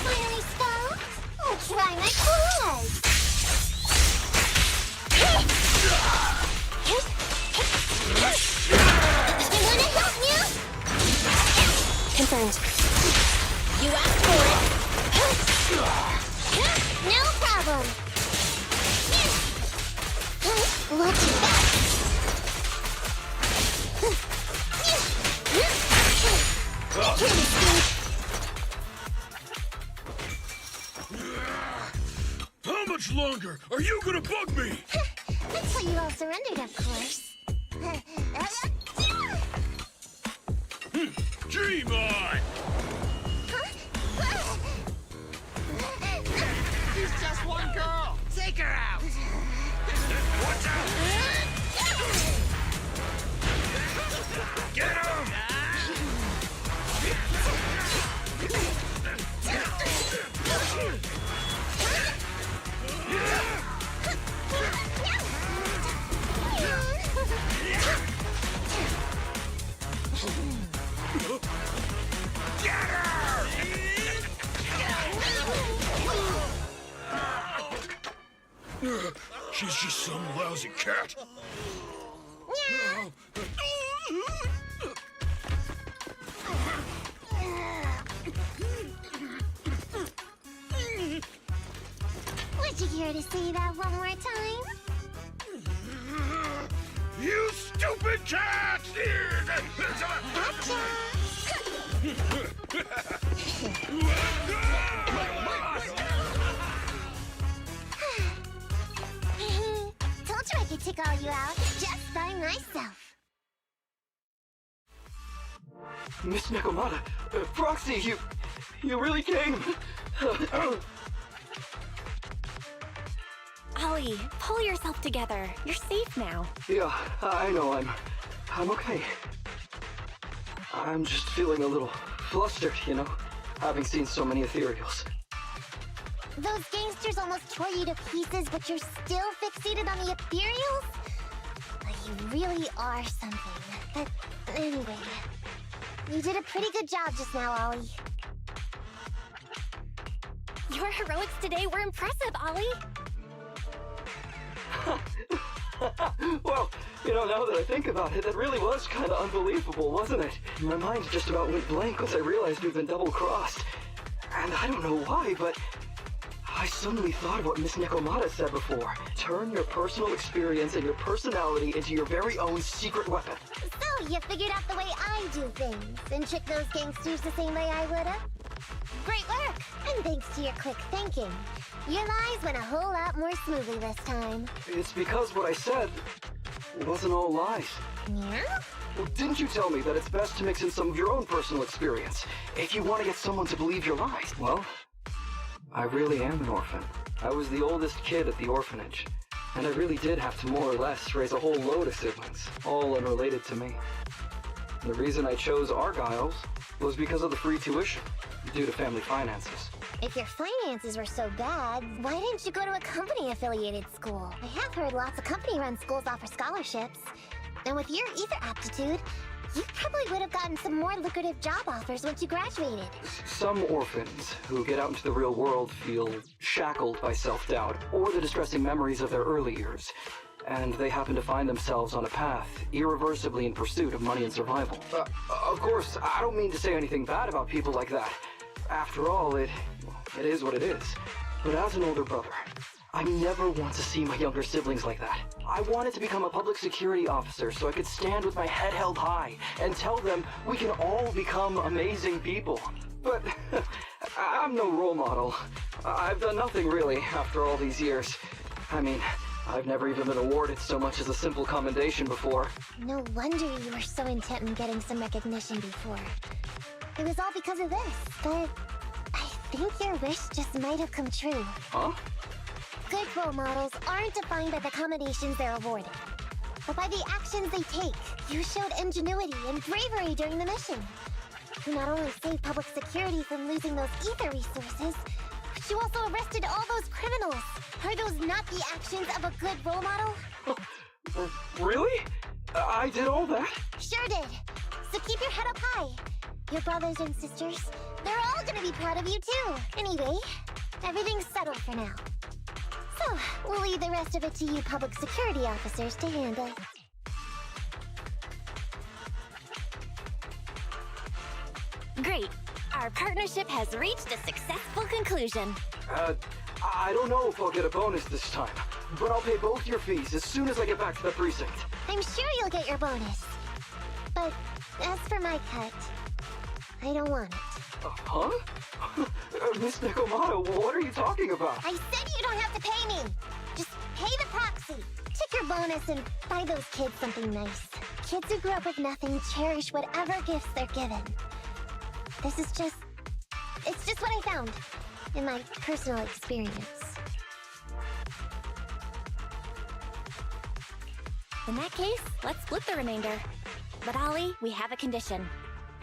Finally stopped? I'll try my claws! You wanna help me? Confirmed. You asked for it. No problem! Watch your back! Can't escape! How much longer? Are you gonna bug me? Until you all surrendered, of course. Dream on! She's just one girl. Take her out. Watch out! Get him! Get her! She's just some lousy cat. Would you care to say that one more time? You stupid cat! Gotcha! Told you I could take all you out just by myself. Miss Nekomata, Proxy, you really came. Ollie, pull yourself together. You're safe now. Yeah, I know, I'm okay. I'm just feeling a little flustered, you know, having seen so many ethereals. Those gangsters almost tore you to pieces, but you're still fixated on the ethereals? You really are something. But anyway, you did a pretty good job just now, Ollie. Your heroics today were impressive, Ollie. Well, you know, now that I think about it, that really was kind of unbelievable, wasn't it? My mind just about went blank once I realized we'd been double-crossed. And I don't know why, but I suddenly thought of what Miss Nekomata said before. Turn your personal experience and your personality into your very own secret weapon. So, you figured out the way I do things, and tricked those gangsters the same way I would've? Great work! And thanks to your quick thinking, your lies went a whole lot more smoothly this time. It's because what I said wasn't all lies. Yeah? Well, didn't you tell me that it's best to mix in some of your own personal experience if you want to get someone to believe your lies? Well, I really am an orphan. I was the oldest kid at the orphanage, and I really did have to more or less raise a whole load of siblings, all unrelated to me. The reason I chose Argyle's was because of the free tuition, due to family finances. If your finances were so bad, why didn't you go to a company-affiliated school? I have heard lots of company-run schools offer scholarships. And with your ether aptitude, you probably would have gotten some more lucrative job offers once you graduated. Some orphans who get out into the real world feel shackled by self-doubt or the distressing memories of their early years, and they happen to find themselves on a path irreversibly in pursuit of money and survival. Of course, I don't mean to say anything bad about people like that. After all, it is what it is. But as an older brother, I never want to see my younger siblings like that. I wanted to become a public security officer so I could stand with my head held high and tell them we can all become amazing people. But I'm no role model. I've done nothing really after all these years. I mean, I've never even been awarded so much as a simple commendation before. No wonder you were so intent on getting some recognition before. It was all because of this, but I think your wish just might have come true. Huh? Good role models aren't defined by the accommodations they're awarded, but by the actions they take. You showed ingenuity and bravery during the mission. You not only saved public security from losing those ether resources, but you also arrested all those criminals. Are those not the actions of a good role model? Really? I did all that? Sure did. So keep your head up high. Your brothers and sisters, they're all gonna be proud of you too. Anyway, everything's settled for now. So, we'll leave the rest of it to you public security officers to handle. Great. Our partnership has reached a successful conclusion. I don't know if I'll get a bonus this time, but I'll pay both your fees as soon as I get back to the precinct. I'm sure you'll get your bonus. But as for my cut, I don't want it. Huh? Miss Nekomata, what are you talking about? I said you don't have to pay me! Just pay the proxy! Take your bonus and buy those kids something nice. Kids who grew up with nothing cherish whatever gifts they're given. This is just... it's just what I found in my personal experience. In that case, let's split the remainder. But Ollie, we have a condition.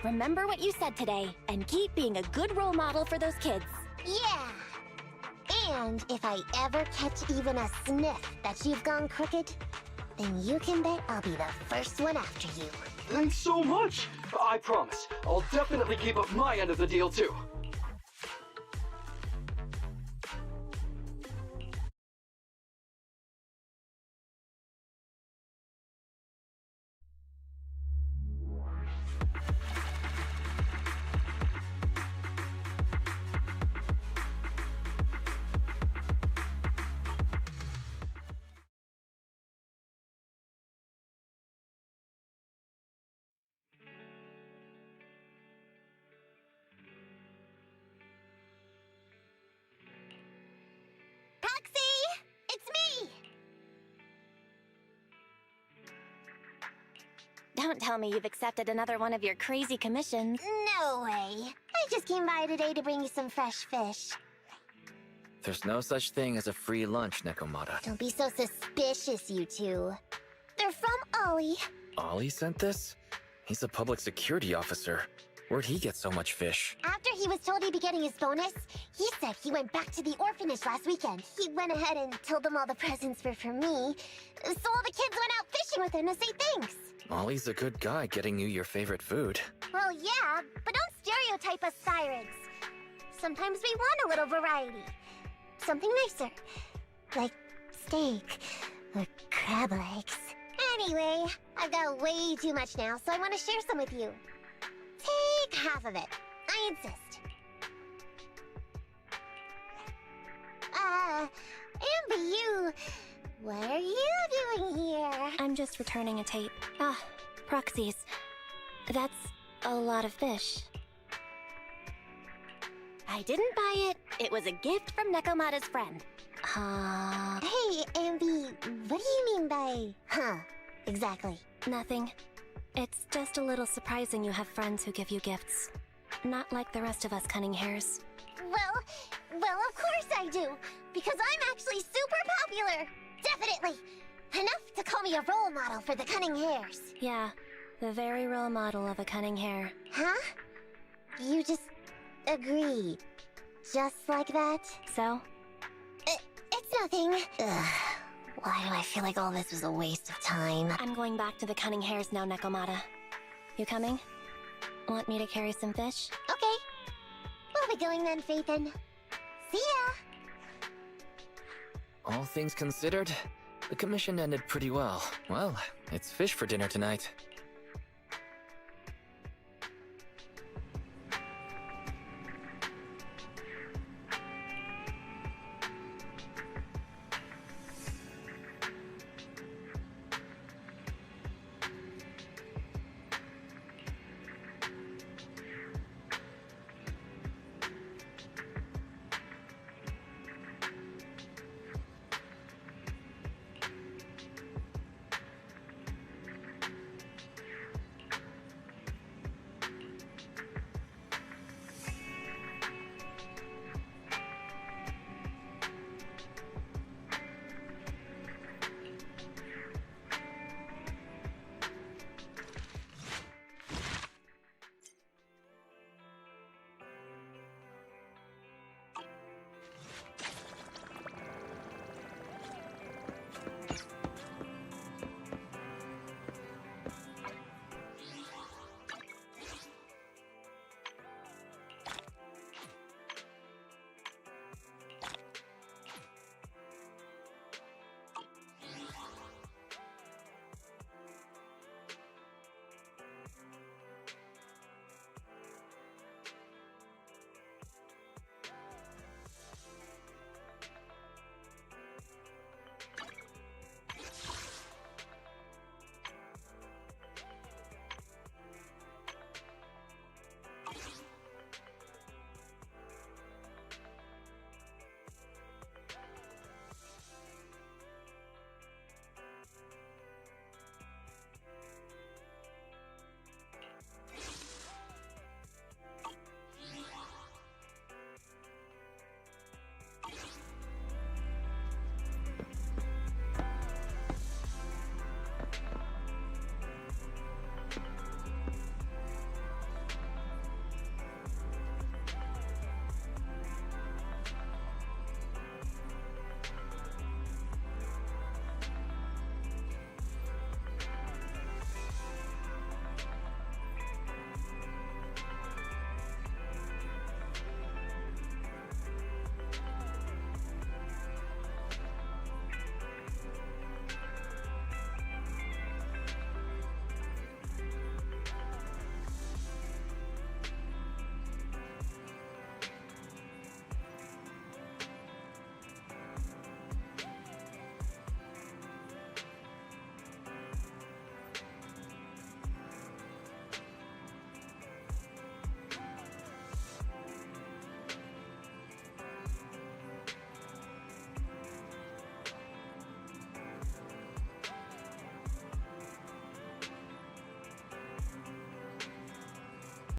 Remember what you said today, and keep being a good role model for those kids. Yeah! And if I ever catch even a sniff that you've gone crooked, then you can bet I'll be the first one after you. Thanks so much! I promise, I'll definitely keep up my end of the deal too. Don't tell me you've accepted another one of your crazy commissions. No way. I just came by today to bring you some fresh fish. There's no such thing as a free lunch, Nekomata. Don't be so suspicious, you two. They're from Ollie. Ollie sent this? He's a public security officer. Where'd he get so much fish? After he was told he'd be getting his bonus, he said he went back to the orphanage last weekend. He went ahead and told them all the presents were for me, so all the kids went out fishing with him to say thanks. Ollie's a good guy getting you your favorite food. Well, yeah, but don't stereotype us sirens. Sometimes we want a little variety. Something nicer. Like steak or crab legs. Anyway, I've got way too much now, so I want to share some with you. Take half of it. I insist. Amber, what are you doing here? I'm just returning a tape. Ah, proxies. That's a lot of fish. I didn't buy it. It was a gift from Nekomata's friend. Hey, Amby, what do you mean by, exactly? Nothing. It's just a little surprising you have friends who give you gifts. Not like the rest of us cunning hares. Well, of course I do. Because I'm actually super popular. Definitely. Enough to call me a role model for the cunning hares. Yeah, the very role model of a cunning hare. Huh? You just agreed. Just like that? So? It's nothing. Ugh. Why do I feel like all this was a waste of time? I'm going back to the cunning hares now, Nekomata. You coming? Want me to carry some fish? Okay. We'll be going then, Phaethon. See ya! All things considered, the commission ended pretty well. Well, it's fish for dinner tonight.